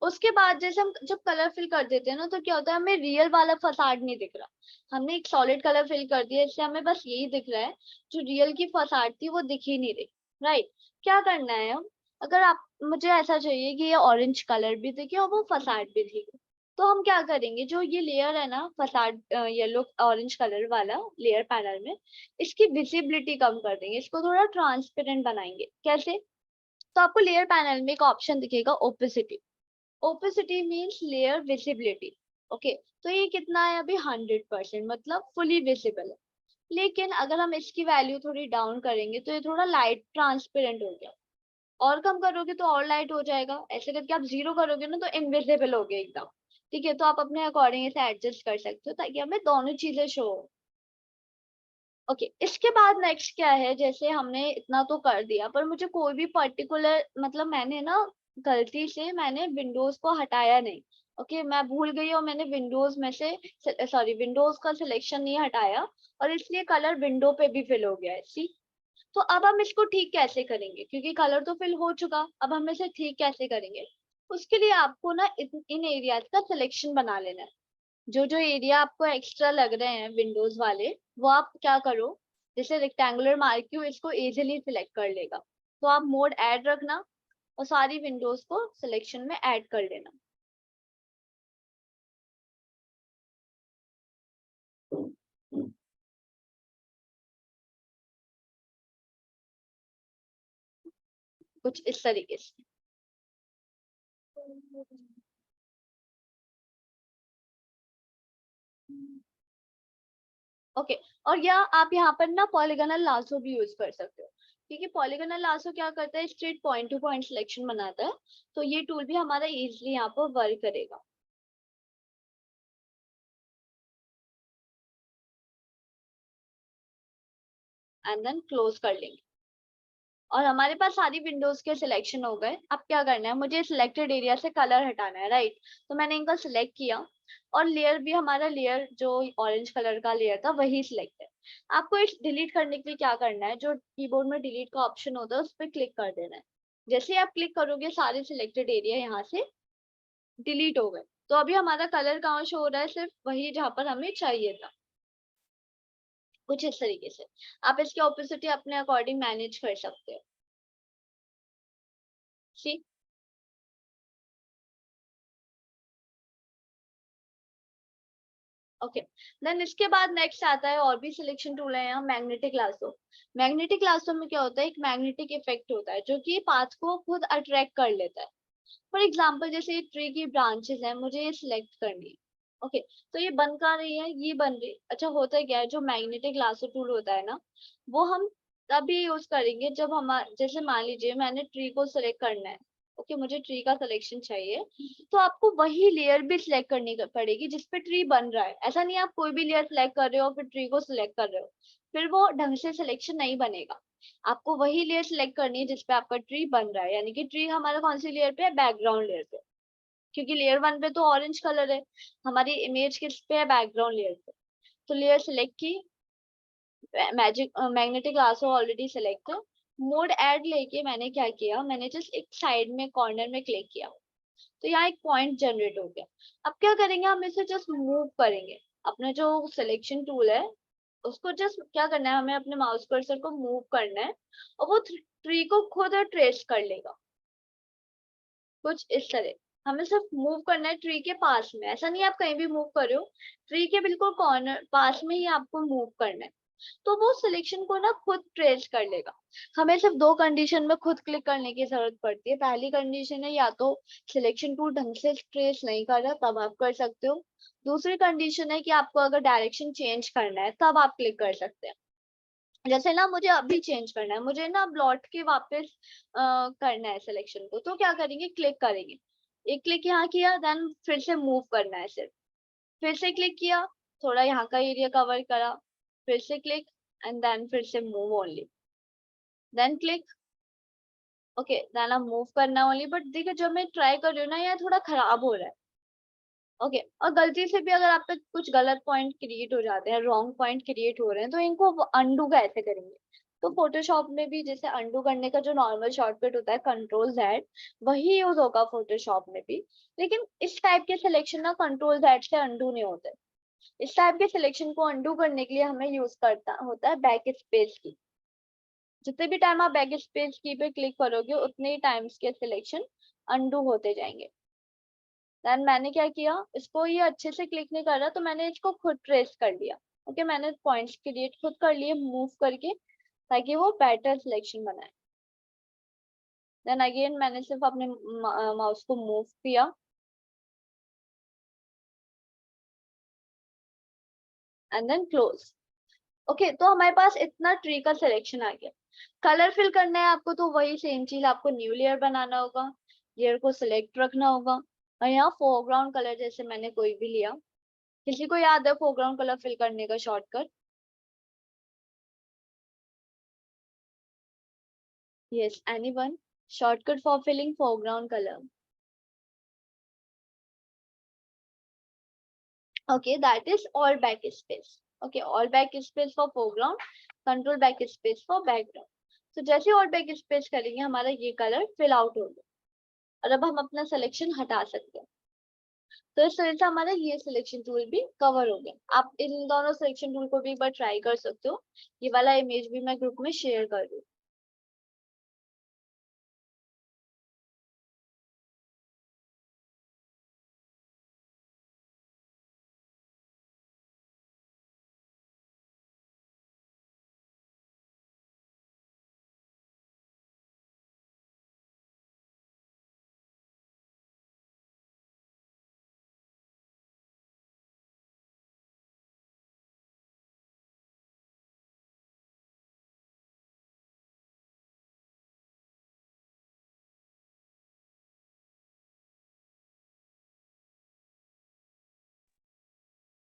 उसके बाद जैसे हम जब कलर फिल कर देते हैं ना, तो क्या होता है, हमें रियल वाला फसाड नहीं दिख रहा। हमने एक सॉलिड कलर फिल कर दिया, इससे हमें बस यही दिख रहा है, जो रियल की फसाड थी वो दिख ही नहीं रही। राइट, क्या करना है हम, अगर आप, मुझे ऐसा चाहिए कि ये ऑरेंज कलर भी दिखे और वो फसाड भी दिखे, तो हम क्या करेंगे, जो ये लेयर है ना फसाड येलो ऑरेंज कलर वाला लेयर पैनल में, इसकी विजिबिलिटी कम कर देंगे, इसको थोड़ा ट्रांसपेरेंट बनाएंगे। कैसे? तो आपको लेयर पैनल में एक ऑप्शन दिखेगा opacity. Opacity means layer visibility. Okay, तो ये कितना है अभी, 100%, मतलब फुली विजिबल है। लेकिन अगर हम इसकी वैल्यू थोड़ी डाउन करेंगे तो ये थोड़ा लाइट ट्रांसपेरेंट हो गया। और कम करोगे तो और लाइट हो जाएगा, ऐसे करके आप 0 करोगे ना तो इनविजिबल हो गया एकदम। ठीक है, तो आप अपने अकॉर्डिंग इसे एडजस्ट कर सकते हो ताकि हमें दोनों चीजें शो हो। ओके, इसके बाद नेक्स्ट क्या है, जैसे हमने इतना तो कर दिया, पर मुझे कोई भी पर्टिकुलर, मतलब मैंने ना गलती से मैंने विंडोज को हटाया नहीं। ओके, मैं भूल गई और मैंने विंडोज में से, सॉरी, विंडोज का सिलेक्शन नहीं हटाया, और इसलिए कलर विंडो पे भी फिल हो गया है। सी, तो अब हम इसको ठीक कैसे करेंगे, क्योंकि कलर तो फिल हो चुका, अब हम इसे ठीक कैसे करेंगे? उसके लिए आपको ना इन एरियाज का सिलेक्शन बना लेना है। जो जो एरिया आपको एक्स्ट्रा लग रहे हैं विंडोज वाले, वो आप क्या करो, जैसे रेक्टेंगुलर मार्क क्यू इसको इजीली सिलेक्ट कर लेगा, तो आप मोड ऐड रखना और सारी विंडोज को सिलेक्शन में ऐड कर लेना। कुछ इस तरीके से। ओके, और या आप यहाँ पर ना पॉलीगोनल लासो भी यूज कर सकते हो, क्योंकि पॉलीगोनल लासो क्या करता है, straight point two point selection बनाता है, तो ये टूल भी हमारा इजिली यहाँ पर वर्क करेगा। एंड देन क्लोज कर लेंगे, और हमारे पास सारी विंडोज के सिलेक्शन हो गए। अब क्या करना है, मुझे सिलेक्टेड एरिया से कलर हटाना है। राइट, तो मैंने इनका सिलेक्ट किया, और लेयर भी हमारा लेयर जो ऑरेंज कलर का लेयर था वही सिलेक्ट है। आपको इस डिलीट करने के लिए क्या करना है, जो कीबोर्ड में डिलीट का ऑप्शन होता है उस पर क्लिक कर देना है। जैसे ही आप क्लिक करोगे सारे सिलेक्टेड एरिया यहाँ से डिलीट हो गए। तो अभी हमारा कलर कहाँ शो हो रहा है, सिर्फ वही जहाँ पर हमें चाहिए था। कुछ इस तरीके से आप इसकी ऑपोसिटी अपने अकॉर्डिंग मैनेज कर सकते हो। ठीक, ओके, देन इसके बाद नेक्स्ट आता है, और भी सिलेक्शन टूल है यहाँ, मैग्नेटिक लासो। मैग्नेटिक लासो में क्या होता है, एक मैग्नेटिक इफेक्ट होता है जो कि पाथ को खुद अट्रैक्ट कर लेता है। फॉर एग्जाम्पल, जैसे ये ट्री की ब्रांचेस है, मुझे ये सिलेक्ट करनी है। ओके, तो ये बन कहाँ रही है, ये बन रही। अच्छा, होता है क्या है, जो मैग्नेटिक लासो टूल होता है ना, वो हम तभी यूज करेंगे जब हम, जैसे मान लीजिए मैंने ट्री को सिलेक्ट करना है। ओके, मुझे ट्री का सिलेक्शन चाहिए, तो आपको वही लेयर भी सिलेक्ट करनी पड़ेगी जिसपे ट्री बन रहा है। ऐसा नहीं आप कोई भी लेयर सिलेक्ट कर रहे हो फिर ट्री को सिलेक्ट कर रहे हो, फिर वो ढंग से सिलेक्शन नहीं बनेगा। आपको वही लेयर सिलेक्ट करनी है जिसपे आपका ट्री बन रहा है, यानी कि ट्री हमारा कौन सी लेयर पे है, बैकग्राउंड लेयर पे। क्योंकि लेयर 1 पे तो ऑरेंज कलर है, हमारी इमेज किस पे है, बैकग्राउंड लेयर पे। तो लेयर सिलेक्ट की, मैग्नेटिक लासो ऑलरेडी सिलेक्ट है। मोड ऐड लेके मैंने क्या किया, मैंने जस्ट एक साइड में कॉर्नर में क्लिक किया, तो यहाँ एक पॉइंट जनरेट हो गया। अब क्या करेंगे, हम इसे जस्ट मूव करेंगे। अपना जो सिलेक्शन टूल है उसको जस्ट क्या करना है, हमें अपने माउस कर्सर को मूव करना है, और वो ट्री को खुद ट्रेस कर लेगा। कुछ इस तरह, हमें सिर्फ मूव करना है ट्री के पास में, ऐसा नहीं आप कहीं भी मूव कर रहे हो, ट्री के बिल्कुल कॉर्नर पास में ही आपको मूव करना है। तो वो सिलेक्शन को ना खुद ट्रेस कर लेगा। हमें सिर्फ दो कंडीशन में खुद क्लिक करने की जरूरत पड़ती है। पहली कंडीशन है या तो सिलेक्शन टूल ढंग से ट्रेस नहीं कर रहा, तब आप कर सकते हो। दूसरी कंडीशन है कि आपको अगर डायरेक्शन चेंज करना है तब आप क्लिक कर सकते हैं। जैसे ना मुझे अभी चेंज करना है, मुझे ना लौट के वापस करना है सिलेक्शन को, तो क्या करेंगे, क्लिक करेंगे। एक क्लिक यहाँ किया, देन फिर से मूव करना है सिर्फ। फिर से क्लिक किया, थोड़ा यहाँ का एरिया कवर करा, फिर से क्लिक, एंड देन फिर से move only, then click. Okay, then अब मूव करना ओनली। बट देखिए जब मैं ट्राई कर रही हूँ ना, ये थोड़ा खराब हो रहा है। ओके, और गलती से भी अगर आप पे कुछ गलत पॉइंट क्रिएट हो जाते हैं, रॉन्ग पॉइंट क्रिएट हो रहे हैं, तो इनको अंडू कैसे करेंगे। तो फोटोशॉप में भी जैसे अंडू करने का जो नॉर्मल शॉर्टकट होता है Ctrl Z, वही यूज होगा फोटोशॉप में भी। लेकिन इस टाइप के सिलेक्शन ना Ctrl Z से अंडू नहीं होते। इस टाइप के सिलेक्शन को अंडू करने के लिए हमें यूज करता होता है बैक स्पेस की। जितने भी टाइम आप बैक स्पेस की पे क्लिक करोगे, उतने ही टाइम्स के सिलेक्शन अंडू होते जाएंगे। देन मैंने क्या किया, इसको ये अच्छे से क्लिक नहीं कर रहा, तो मैंने इसको खुद ट्रेस कर लिया। ओके, मैंने पॉइंट्स क्रिएट खुद कर लिए मूव करके, ताकि वो बेटर सिलेक्शन बनाए। देन अगेन मैंने सिर्फ अपने माउस को मूव किया, एंड देन क्लोज। ओके, तो हमारे पास इतना ट्री का सिलेक्शन आ गया। कलर फिल करना है आपको, तो वही सेम चीज, आपको न्यू लेयर बनाना होगा, लेयर को सिलेक्ट रखना होगा, और यहाँ फोरग्राउंड कलर जैसे मैंने कोई भी लिया। किसी को याद है फोरग्राउंड कलर फिल करने का shortcut? Yes, anyone? Shortcut for filling foreground color. Okay, that is all backspace. Okay, all backspace for foreground, control backspace for background. तो जैसे all backspace करेंगे, हमारा ये कलर फिल आउट हो गया, और अब हम अपना सिलेक्शन हटा सकते हैं। तो इस तरह से हमारा ये सिलेक्शन टूल भी कवर हो गया। आप इन दोनों सिलेक्शन टूल को भी एक बार ट्राई कर सकते हो। ये वाला इमेज भी मैं ग्रुप में शेयर कर दूँ।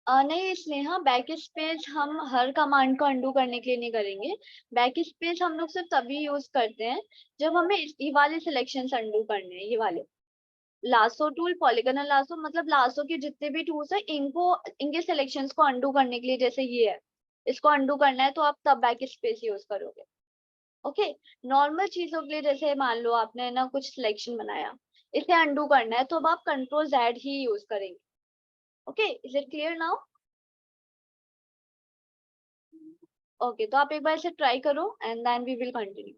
नहीं स्नेहा, बैक स्पेस हम हर कमांड को अंडू करने के लिए नहीं करेंगे। बैक स्पेस हम लोग सिर्फ तभी यूज करते हैं जब हमें ये वाले सिलेक्शन अंडू करने हैं। ये वाले लासो टूल, पॉलीगोनल लासो, मतलब लासो के जितने भी टूल्स है, इनको इनके सिलेक्शंस को अंडू करने के लिए, जैसे ये है, इसको अंडू करना है तो आप तब बैक स्पेस यूज करोगे। ओके, नॉर्मल चीजों के लिए जैसे मान लो आपने ना कुछ सिलेक्शन बनाया, इसे अंडू करना है, तो अब आप Ctrl Z ही यूज करेंगे। Okay, is it clear now? Okay, तो आप एक बार इसे ट्राई करो, and then we will continue.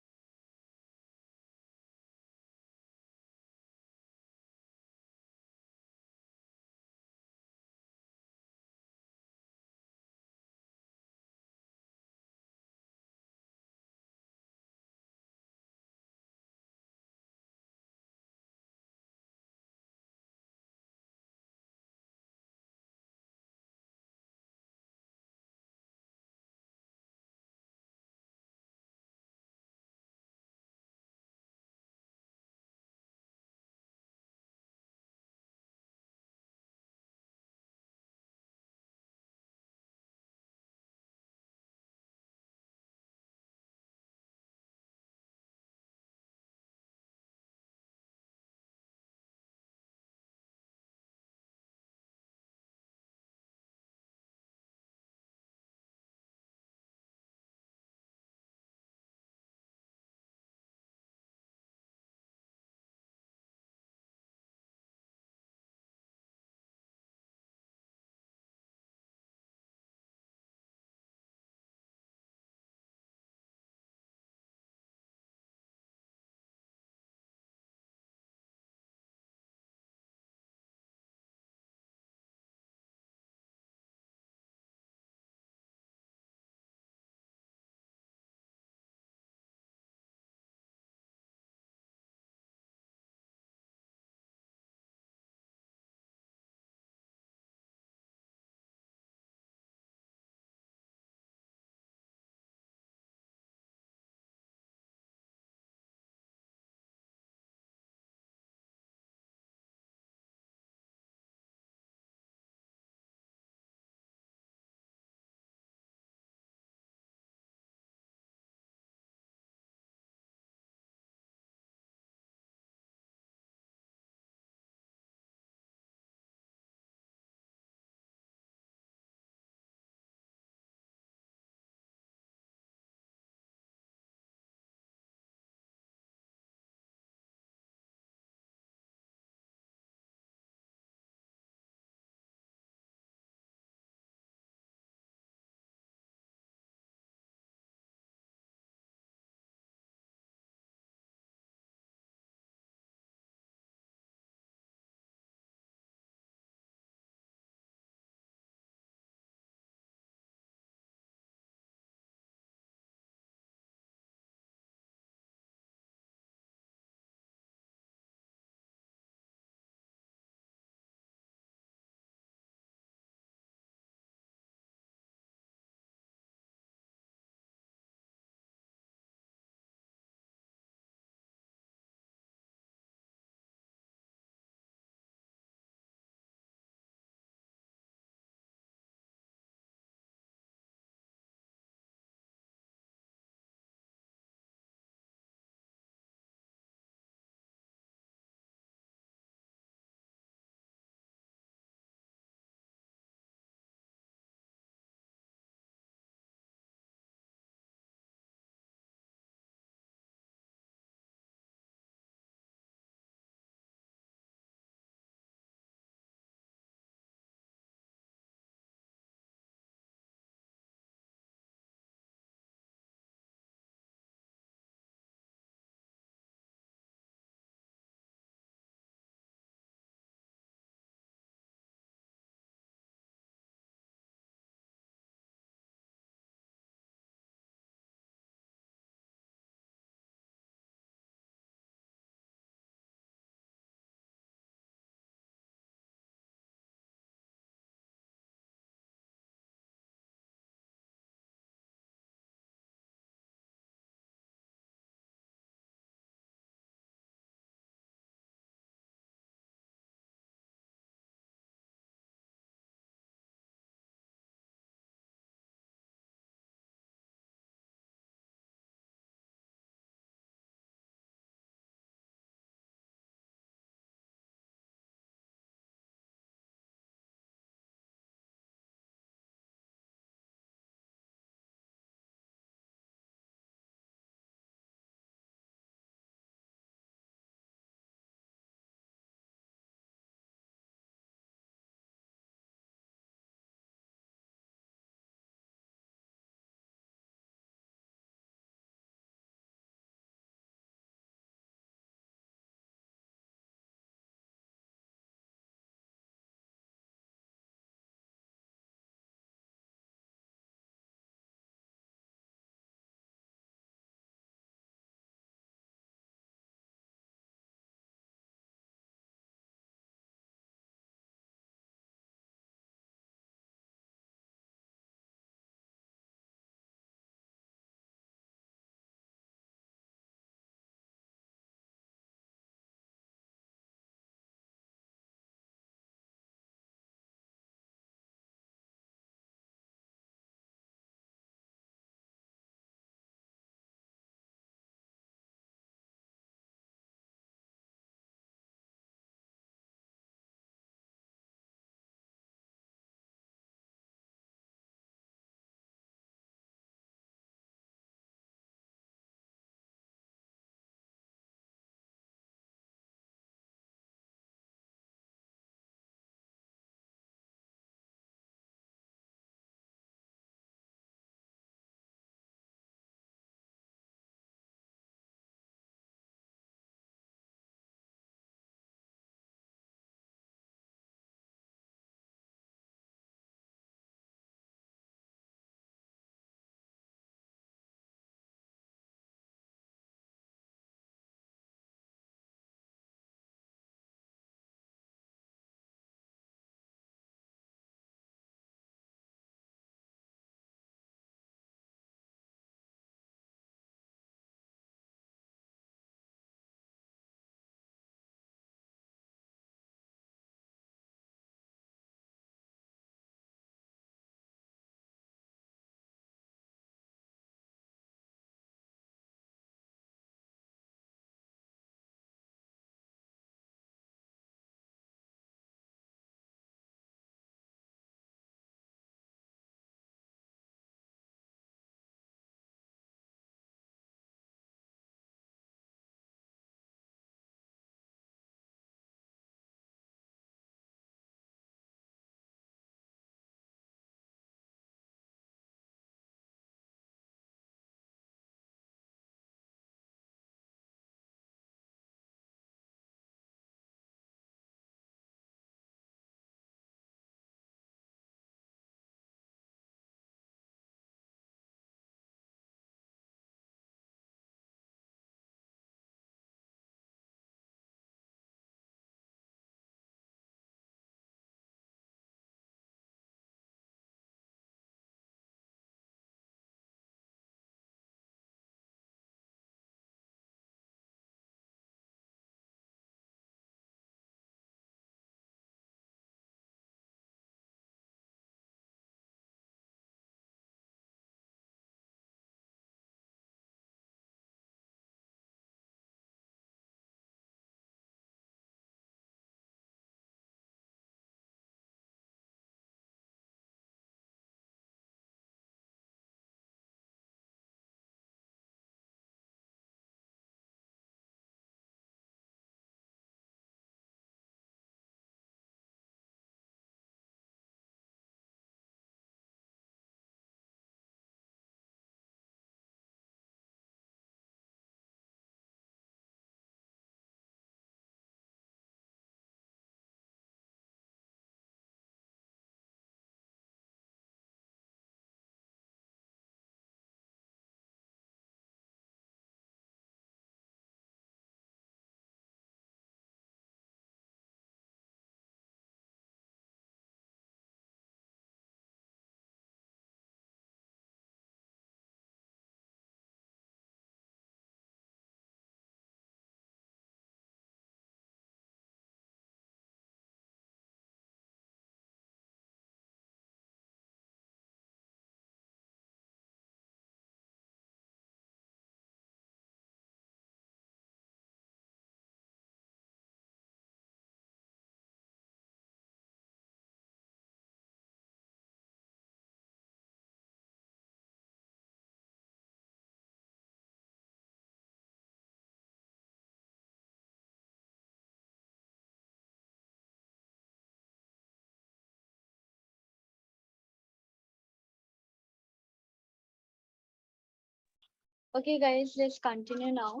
Okay guys, let's continue now.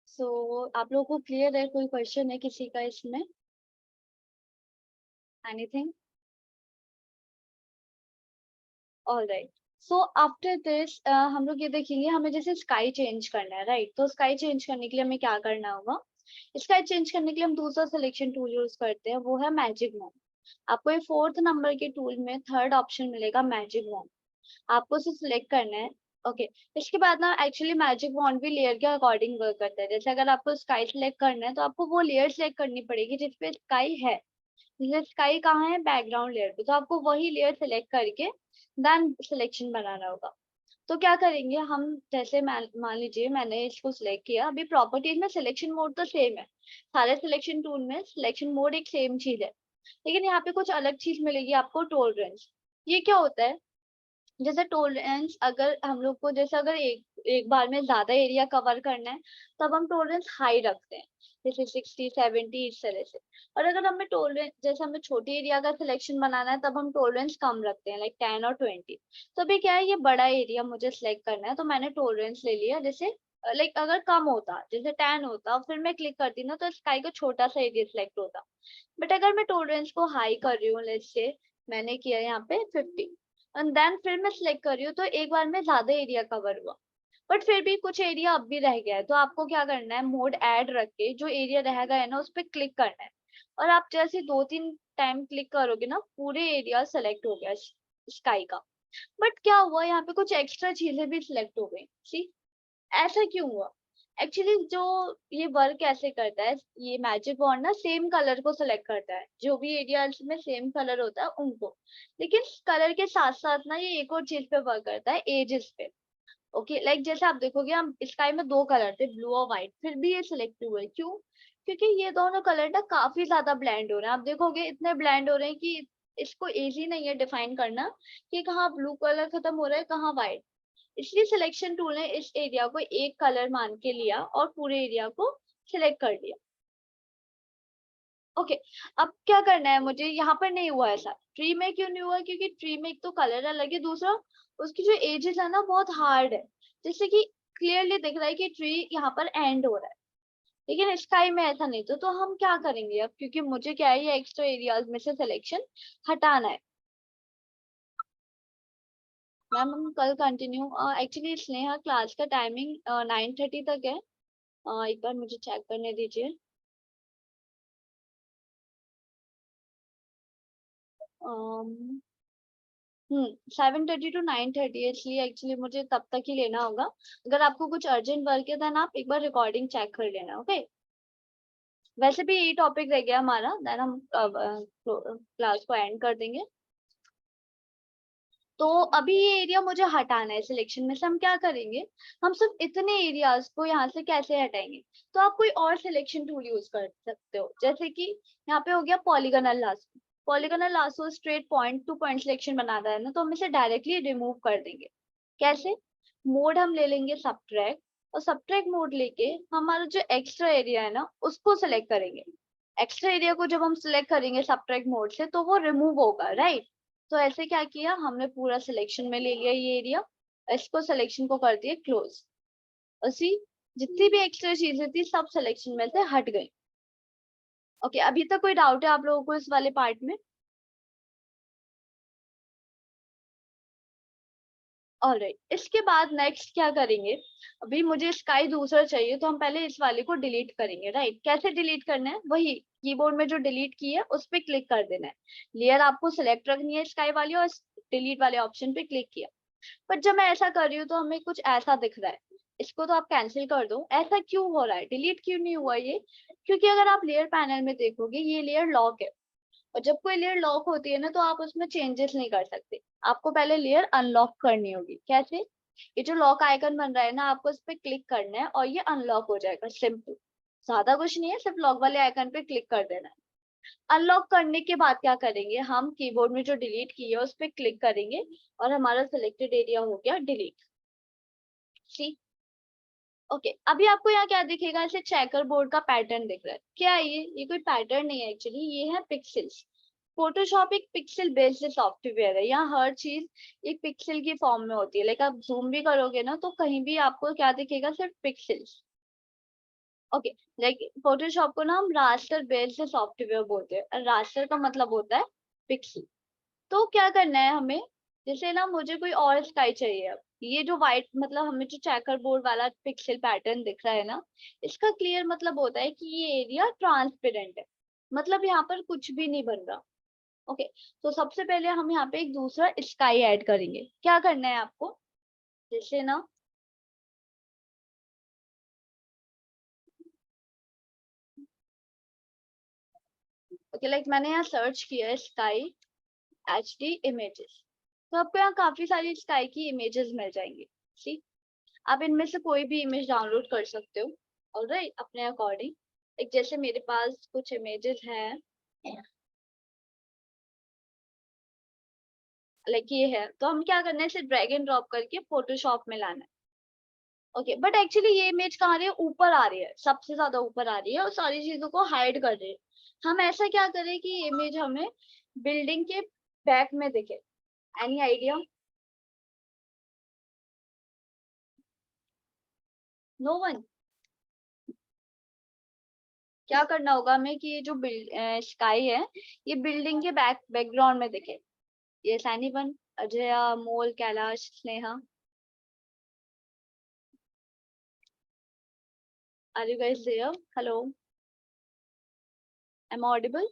So आप लोगों को क्लियर है? कोई क्वेश्चन है किसी का इसमें? Anything? All right. So after this हम लोग ये देखेंगे, हमें जैसे स्काई चेंज करना है, राइट? तो स्काई चेंज करने के लिए हमें क्या करना होगा? स्काई चेंज करने के लिए हम दूसरा सिलेक्शन टूल यूज करते हैं, वो है मैजिक वॉन्ड। आपको ये 4th नंबर के टूल में 3rd ऑप्शन मिलेगा, मैजिक वॉन्ड। आपको उसे सिलेक्ट करना है। ओके। इसके बाद ना एक्चुअली मैजिक वॉन्ड भी लेयर के अकॉर्डिंग वर्क करता है। जैसे अगर आपको स्काई सिलेक्ट करना है तो आपको वो लेयर सिलेक्ट करनी पड़ेगी जिसपे स्काई है। जैसे स्काई कहाँ है? बैकग्राउंड लेयर पे, तो आपको वही लेयर सिलेक्ट करके देन सिलेक्शन बनाना होगा। तो क्या करेंगे हम? जैसे मान लीजिए मैंने इसको सिलेक्ट किया। अभी प्रॉपर्टीज में सिलेक्शन मोड तो सेम है, सारे सिलेक्शन टूल में सिलेक्शन मोड एक सेम चीज है, लेकिन यहाँ पे कुछ अलग चीज मिलेगी आपको, टॉलरेंस। ये क्या होता है? जैसे टॉलरेंस, अगर हम लोग को जैसे अगर एक एक बार में ज्यादा एरिया कवर करना है तब हम टॉलरेंस हाई रखते हैं, जैसे 60 70 इस तरह से। और अगर हमें टॉलरेंस, जैसे हमें छोटी एरिया का सिलेक्शन बनाना है तब हम टॉलरेंस कम रखते हैं, लाइक 10 और 20। तो अभी क्या है, ये बड़ा एरिया मुझे सिलेक्ट करना है तो मैंने टॉलरेंस ले लिया। जैसे लाइक अगर कम होता, जैसे 10 होता, फिर मैं क्लिक करती ना तो स्काई का छोटा सा एरिया सिलेक्ट होता। बट अगर मैं टॉलरेंस को हाई कर रही हूँ, लेट्स से मैंने किया यहाँ पे 50, एंड देन फिर मैं सिलेक्ट कर रही हूँ तो एक बार में ज्यादा एरिया कवर हुआ, बट फिर भी कुछ एरिया अब भी रह गया है। तो आपको क्या करना है? मोड ऐड रख के जो एरिया रह गया है ना उस पर क्लिक करना है, और आप जैसे 2 3 टाइम क्लिक करोगे ना, पूरे एरिया सेलेक्ट हो गया स्काई का। बट क्या हुआ, यहाँ पे कुछ एक्स्ट्रा चीजें भी सिलेक्ट हो गई। सी, ऐसा क्यों हुआ? एक्चुअली जो ये वर्क कैसे करता है, ये मैजिक वॉन्ड ना सेम कलर को सिलेक्ट करता है, जो भी एरियाज में सेम कलर होता है उनको। लेकिन कलर के साथ साथ ना ये एक और चीज पे वर्क करता है, एजेस पे। ओके, लाइक जैसे आप देखोगे हम स्काई में 2 कलर थे, ब्लू और व्हाइट, फिर भी ये सिलेक्ट हुए। क्यों? क्योंकि ये दोनों कलर ना काफी ज्यादा ब्लेंड हो रहे हैं। आप देखोगे इतने ब्लेंड हो रहे हैं कि इसको इजी नहीं है डिफाइन करना कि कहाँ ब्लू कलर खत्म हो रहा है, कहाँ व्हाइट। इसलिए सिलेक्शन टूल ने इस एरिया को एक कलर मान के लिया और पूरे एरिया को सिलेक्ट कर लिया। ओके। अब क्या करना है मुझे? यहाँ पर नहीं हुआ ऐसा। ट्री में क्यों नहीं हुआ? क्योंकि ट्री में एक तो कलर अलग है, दूसरा उसकी जो एजेस है ना बहुत हार्ड है, जैसे कि क्लियरली दिख रहा है कि ट्री यहाँ पर एंड हो रहा है। लेकिन स्काई में ऐसा नहीं। तो हम क्या करेंगे अब? क्योंकि मुझे क्या है, ये एक्स्ट्रा एरियाज में से सिलेक्शन हटाना है। मैम हम कल कंटिन्यू, एक्चुअली स्नेहा क्लास का टाइमिंग 9:30 तक है। एक बार मुझे चेक करने दीजिए। 7:30 to 9:30, इसलिए एक्चुअली मुझे तब तक ही लेना होगा। अगर आपको कुछ अर्जेंट वर्क है देन आप एक बार रिकॉर्डिंग चेक कर लेना, ओके? वैसे भी यही टॉपिक रह गया हमारा, देन हम क्लास को एंड कर देंगे। तो अभी ये एरिया मुझे हटाना है सिलेक्शन में से। हम क्या करेंगे? हम सिर्फ इतने एरियाज को यहाँ से कैसे हटाएंगे? तो आप कोई और सिलेक्शन टूल यूज कर सकते हो, जैसे कि यहाँ पे हो गया polygonal lasso. Polygonal lasso straight point two point selection बनाता है ना, तो हम इसे डायरेक्टली रिमूव कर देंगे। कैसे? मोड हम ले लेंगे सब्ट्रैक्ट, और सब्ट्रैक्ट मोड लेके हमारा जो एक्स्ट्रा एरिया है ना उसको सिलेक्ट करेंगे। एक्स्ट्रा एरिया को जब हम सिलेक्ट करेंगे सब्ट्रैक्ट मोड से तो वो रिमूव होगा, राइट? तो ऐसे क्या किया हमने, पूरा सिलेक्शन में ले लिया ये एरिया, इसको सिलेक्शन को कर दिया क्लोज। उसी जितनी भी एक्स्ट्रा चीजें थी सब सिलेक्शन में से हट गई। ओके, अभी तक कोई डाउट है आप लोगों को इस वाले पार्ट में? ऑलराइट, इसके बाद नेक्स्ट क्या करेंगे? अभी मुझे स्काई दूसरा चाहिए तो हम पहले इस वाले को डिलीट करेंगे, राइट? कैसे डिलीट करना है? वही कीबोर्ड में जो डिलीट की है उस पर क्लिक कर देना है। लेयर आपको सिलेक्ट रखनी है स्काई वाली, और डिलीट वाले ऑप्शन पे क्लिक किया। पर जब मैं ऐसा कर रही हूँ तो हमें कुछ ऐसा दिख रहा है। इसको तो आप कैंसिल कर दो। ऐसा क्यों हो रहा है? डिलीट क्यों नहीं हुआ ये? क्योंकि अगर आप लेयर पैनल में देखोगे ये लेयर लॉक है, और जब कोई लेयर लॉक होती है ना तो आप उसमें चेंजेस नहीं कर सकते। आपको पहले लेयर अनलॉक करनी होगी। कैसे? ये जो लॉक आइकन बन रहा है ना, आपको इस पे क्लिक करना है और ये अनलॉक हो जाएगा, सिंपल। ज्यादा कुछ नहीं है, सिर्फ लॉक वाले आइकन पे क्लिक कर देना है। अनलॉक करने के बाद क्या करेंगे? हम कीबोर्ड में जो डिलीट की है उस पर क्लिक करेंगे और हमारा सिलेक्टेड एरिया हो गया डिलीट। सी, ओके। अभी आपको यहाँ क्या दिखेगा? ऐसे चेकर बोर्ड का पैटर्न दिख रहा है। क्या है ये? कोई पैटर्न नहीं है एक्चुअली, ये है पिक्सेल्स। फोटोशॉप एक पिक्सल बेस्ड सॉफ्टवेयर है। यहाँ हर चीज एक पिक्सल की फॉर्म में होती है। लाइक आप जूम भी करोगे ना तो कहीं भी आपको क्या दिखेगा, सिर्फ पिक्सल्स। ओके, लाइक फोटोशॉप को ना हम रास्टर बेस्ड सॉफ्टवेयर बोलते हैं। रास्टर का मतलब होता है पिक्सल। तो क्या करना है हमें, जैसे ना मुझे कोई और स्काई चाहिए। अब ये जो व्हाइट मतलब हमें जो चेकर बोर्ड वाला पिक्सल पैटर्न दिख रहा है ना, इसका क्लियर मतलब होता है कि ये एरिया ट्रांसपेरेंट है, मतलब यहाँ पर कुछ भी नहीं बन रहा। ओके, तो सबसे पहले हम यहाँ पे एक दूसरा स्काई ऐड करेंगे। क्या करना है आपको, जैसे ना ओके, लाइक मैंने यहाँ सर्च किया है स्काई HD इमेजेस, तो आपको यहाँ काफी सारी स्काई की इमेजेस मिल जाएंगी। सी, आप इनमें से कोई भी इमेज डाउनलोड कर सकते हो, ऑलराइट, अपने अकॉर्डिंग। एक जैसे मेरे पास कुछ इमेजेस हैं, लाइक ये है, तो हम क्या करना है, इसे ड्रैग एंड ड्रॉप करके फोटोशॉप में लाना है। ओके, बट एक्चुअली ये इमेज कहाँ आ रही है, ऊपर आ रही है, सबसे ज्यादा ऊपर आ रही है और सारी चीजों को हाइड कर रही है। हम ऐसा क्या करें कि ये इमेज हमें बिल्डिंग के बैक में दिखे। Any idea? No one. क्या करना होगा हमें कि ये जो स्काई है, ये बिल्डिंग के बैकग्राउंड में दिखे। Yes, anyone? अजय, मोल, Kailash, Sneha, are you guys there? Hello, am audible?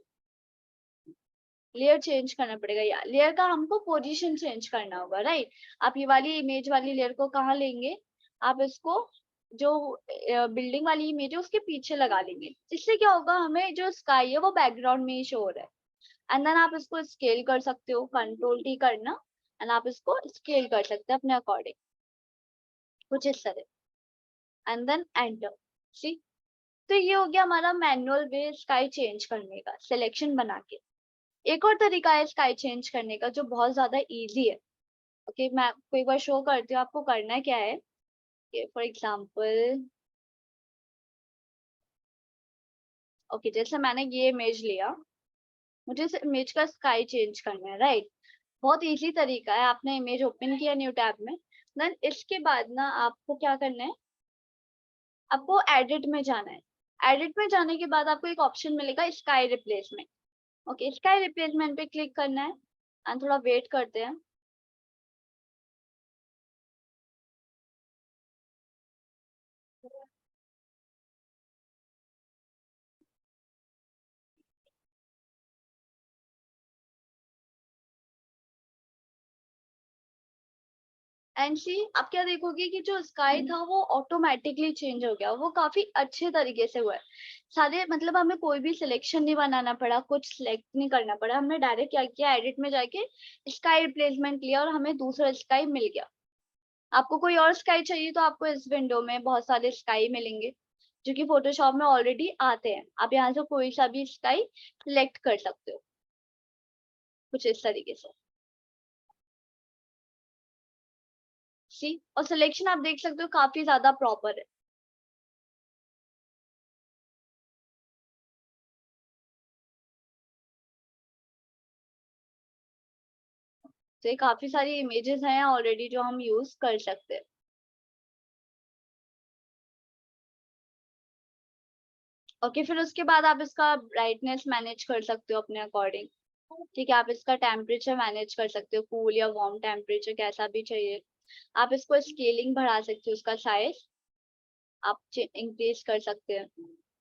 Layer change करना पड़ेगा यार, लेयर का हमको पोजीशन चेंज करना होगा, राइट। आप ये वाली इमेज वाली लेयर को कहाँ लेंगे, आप इसको जो बिल्डिंग वाली इमेज है उसके पीछे लगा लेंगे। इससे क्या होगा, हमें जो स्काई है वो बैकग्राउंड में ही शो हो रहा है। एंड देन आप इसको स्केल कर सकते हो, कंट्रोल T करना, एंड आप इसको स्केल कर सकते हैं अपने अकॉर्डिंग, कुछ इस तरह। And then enter. सी, तो ये हो गया हमारा मैनुअल वे स्काई चेंज करने का, सिलेक्शन बना के। एक और तरीका है स्काई चेंज करने का जो बहुत ज्यादा इजी है। ओके, मैं आपको एक बार शो करती हूँ आपको करना क्या है। फॉर एग्जाम्पल, ओके, जैसे मैंने ये इमेज लिया, मुझे इस इमेज का स्काई चेंज करना है, राइट। बहुत इजी तरीका है, आपने इमेज ओपन किया न्यू टैब में, देन इसके बाद ना आपको क्या करना है, आपको एडिट में जाना है। एडिट में जाने के बाद आपको एक ऑप्शन मिलेगा sky replacement. Okay, sky replacement पे क्लिक करना है एंड थोड़ा वेट करते हैं। एंड सी, आप क्या देखोगे कि जो स्काई था वो ऑटोमेटिकली चेंज हो गया, वो काफी अच्छे तरीके से हुआ है। सारे मतलब हमें कोई भी सिलेक्शन नहीं बनाना पड़ा, कुछ सिलेक्ट नहीं करना पड़ा, हमने डायरेक्ट क्या किया, एडिट में जाके स्काई रिप्लेसमेंट लिया और हमें दूसरा स्काई मिल गया। आपको कोई और स्काई चाहिए तो आपको इस विंडो में बहुत सारे स्काई मिलेंगे जो कि फोटोशॉप में ऑलरेडी आते हैं। आप यहाँ से कोई सा भी स्काई सिलेक्ट कर सकते हो, कुछ इस तरीके से। सी, और सिलेक्शन आप देख सकते हो काफी ज्यादा प्रॉपर है। तो ये काफी सारी इमेजेस हैं ऑलरेडी जो हम यूज कर सकते हैं। ओके, फिर उसके बाद आप इसका ब्राइटनेस मैनेज कर सकते हो अपने अकॉर्डिंग। ठीक है, आप इसका टेम्परेचर मैनेज कर सकते हो, कूल या वार्म टेम्परेचर कैसा भी चाहिए। आप इसको स्केलिंग बढ़ा सकते हो, उसका साइज आप इंक्रीज कर सकते हैं।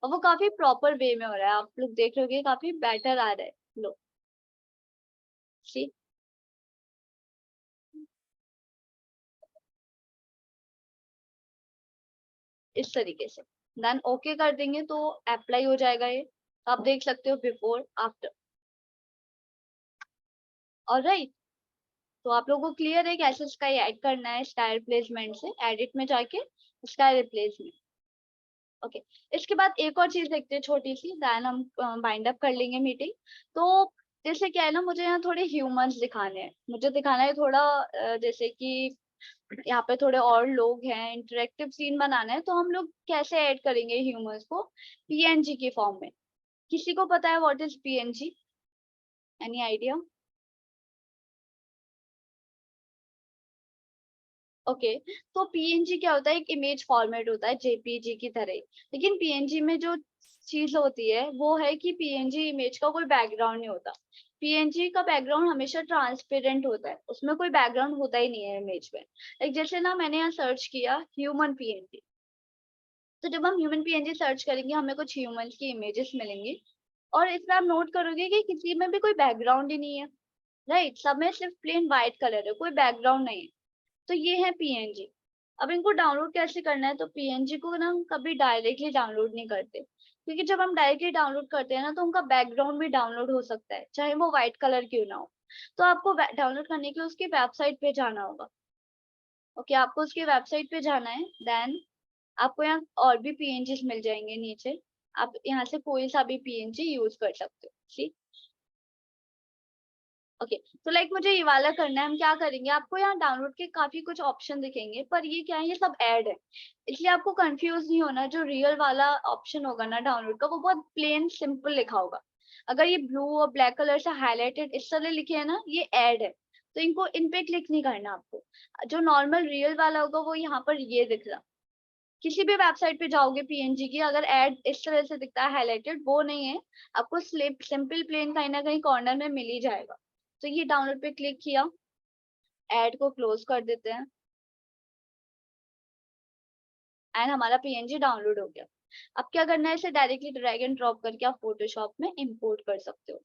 और वो काफी प्रॉपर वे में हो रहा है, आप लोग देख रहे होगे काफी बेटर आ रहा है। लो, सी, इस तरीके से देन ओके कर देंगे तो अप्लाई हो जाएगा ये। तो आप देख सकते हो बिफोर आफ्टर। ऑलराइट, तो आप लोगों को क्लियर है कैसे इसका ऐड करना है, स्टाइल रिप्लेसमेंट से एडिट में जाके स्टाइल रिप्लेसमेंट। ओके, इसके बाद एक और चीज देखते हैं छोटी सी, देन हम बाइंड अप कर लेंगे मीटिंग। तो जैसे क्या है ना, मुझे यहाँ थोड़े ह्यूमंस दिखाने हैं, मुझे दिखाना है थोड़ा जैसे कि यहाँ पे थोड़े और लोग हैं, इंटरेक्टिव सीन बनाना है, तो हम लोग कैसे ऐड करेंगे ह्यूमंस को PNG के फॉर्म में। किसी को पता है what is PNG? Any idea? Okay, तो पीएनजी क्या होता है? एक इमेज फॉर्मेट होता है जेपीजी की तरह ही। लेकिन पीएनजी में जो चीज होती है वो है कि पीएनजी इमेज का कोई बैकग्राउंड नहीं होता। पीएनजी का बैकग्राउंड हमेशा ट्रांसपेरेंट होता है, उसमें कोई बैकग्राउंड होता ही नहीं है इमेज में। लाइक जैसे ना मैंने यहाँ सर्च किया ह्यूमन पीएनजी, तो जब हम ह्यूमन पीएनजी सर्च करेंगे हमें कुछ ह्यूमन की इमेजेस मिलेंगी, और इसमें आप नोट करोगे कि किसी में भी कोई बैकग्राउंड ही नहीं है। राइट, सब में सिर्फ प्लेन व्हाइट कलर है, कोई बैकग्राउंड नहीं है। तो ये है पीएनजी। अब इनको डाउनलोड कैसे करना है? तो पीएनजी को ना हम कभी डायरेक्टली डाउनलोड नहीं करते, क्योंकि जब हम डायरेक्टली डाउनलोड करते हैं ना तो उनका बैकग्राउंड भी डाउनलोड हो सकता है, चाहे वो व्हाइट कलर क्यों ना हो। तो आपको डाउनलोड करने के लिए उसकी वेबसाइट पे जाना होगा। ओके, आपको उसकी वेबसाइट पे जाना है, देन आपको यहाँ और भी पीएनजी मिल जाएंगे नीचे। आप यहाँ से कोई सा भी पीएनजी यूज कर सकते हो। ठीक, ओके। तो लाइक मुझे ये वाला करना है, हम क्या करेंगे, आपको यहाँ डाउनलोड के काफी कुछ ऑप्शन दिखेंगे, पर ये क्या है, ये सब ऐड है, इसलिए आपको कंफ्यूज नहीं होना। जो रियल वाला ऑप्शन होगा ना डाउनलोड का, वो बहुत प्लेन सिंपल लिखा होगा। अगर ये ब्लू और ब्लैक कलर से हाईलाइटेड इस तरह लिखे है ना, ये ऐड है, तो इनको इन पे क्लिक नहीं करना आपको। जो नॉर्मल रियल वाला होगा वो यहाँ पर ये दिख रहा। किसी भी वेबसाइट पे जाओगे पीएनजी की, अगर ऐड इस तरह से दिखता है हाईलाइटेड, वो नहीं है। आपको स्लिप सिंपल प्लेन कहीं ना कहीं कॉर्नर में मिल ही जाएगा। तो ये डाउनलोड पे क्लिक किया, ऐड को क्लोज कर देते हैं, एंड हमारा पीएनजी डाउनलोड हो गया। अब क्या करना है, इसे डायरेक्टली ड्रैग एंड ड्रॉप करके आप फोटोशॉप में इंपोर्ट कर सकते हो।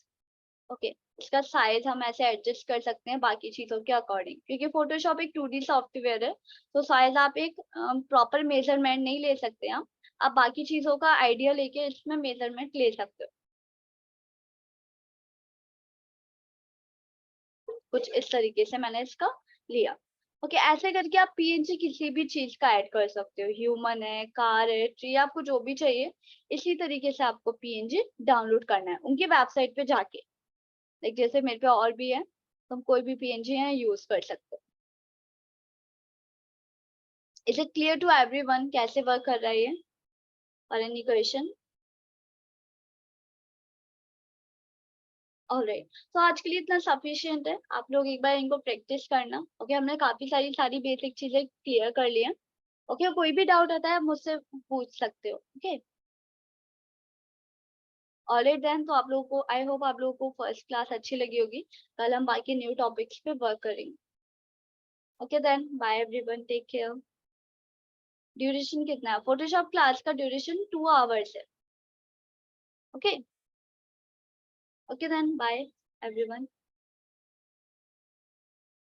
ओके, इसका साइज हम ऐसे एडजस्ट कर सकते हैं बाकी चीजों के अकॉर्डिंग, क्योंकि फोटोशॉप एक 2D सॉफ्टवेयर है, तो साइज आप एक प्रॉपर मेजरमेंट नहीं ले सकते हैं। आप बाकी चीजों का आइडिया लेके इसमें मेजरमेंट ले सकते हो। कुछ इस तरीके से मैंने इसका लिया। ओके, ऐसे करके आप पीएनजी किसी भी चीज का ऐड कर सकते हो, ह्यूमन है, कार है, ट्री, आपको जो भी चाहिए। इसी तरीके से आपको पीएनजी डाउनलोड करना है उनकी वेबसाइट पे जाके। लाइक जैसे मेरे पे और भी है, तुम कोई भी पीएनजी है यूज कर सकते हो। Is it clear to everyone कैसे वर्क कर रहा है ये, और एनी क्वेश्चन? ऑलराइट, तो आज के लिए इतना सफिशिएंट है, आप लोग एक बार इनको प्रैक्टिस करना। ओके, हमने काफी सारी बेसिक चीजें क्लियर कर ली है। ओके, कोई भी डाउट आता है आप मुझसे पूछ सकते हो। ओके, ऑलराइट देन, तो आप लोगों को, आई होप आप लोगों को फर्स्ट क्लास अच्छी लगी होगी। कल हम बाकी न्यू टॉपिक्स पे वर्क करेंगे। Okay then, bye everyone, take care. Duration कितना है? फोटोशॉप क्लास का ड्यूरेशन 2 आवर्स है। Okay, okay then, bye everyone.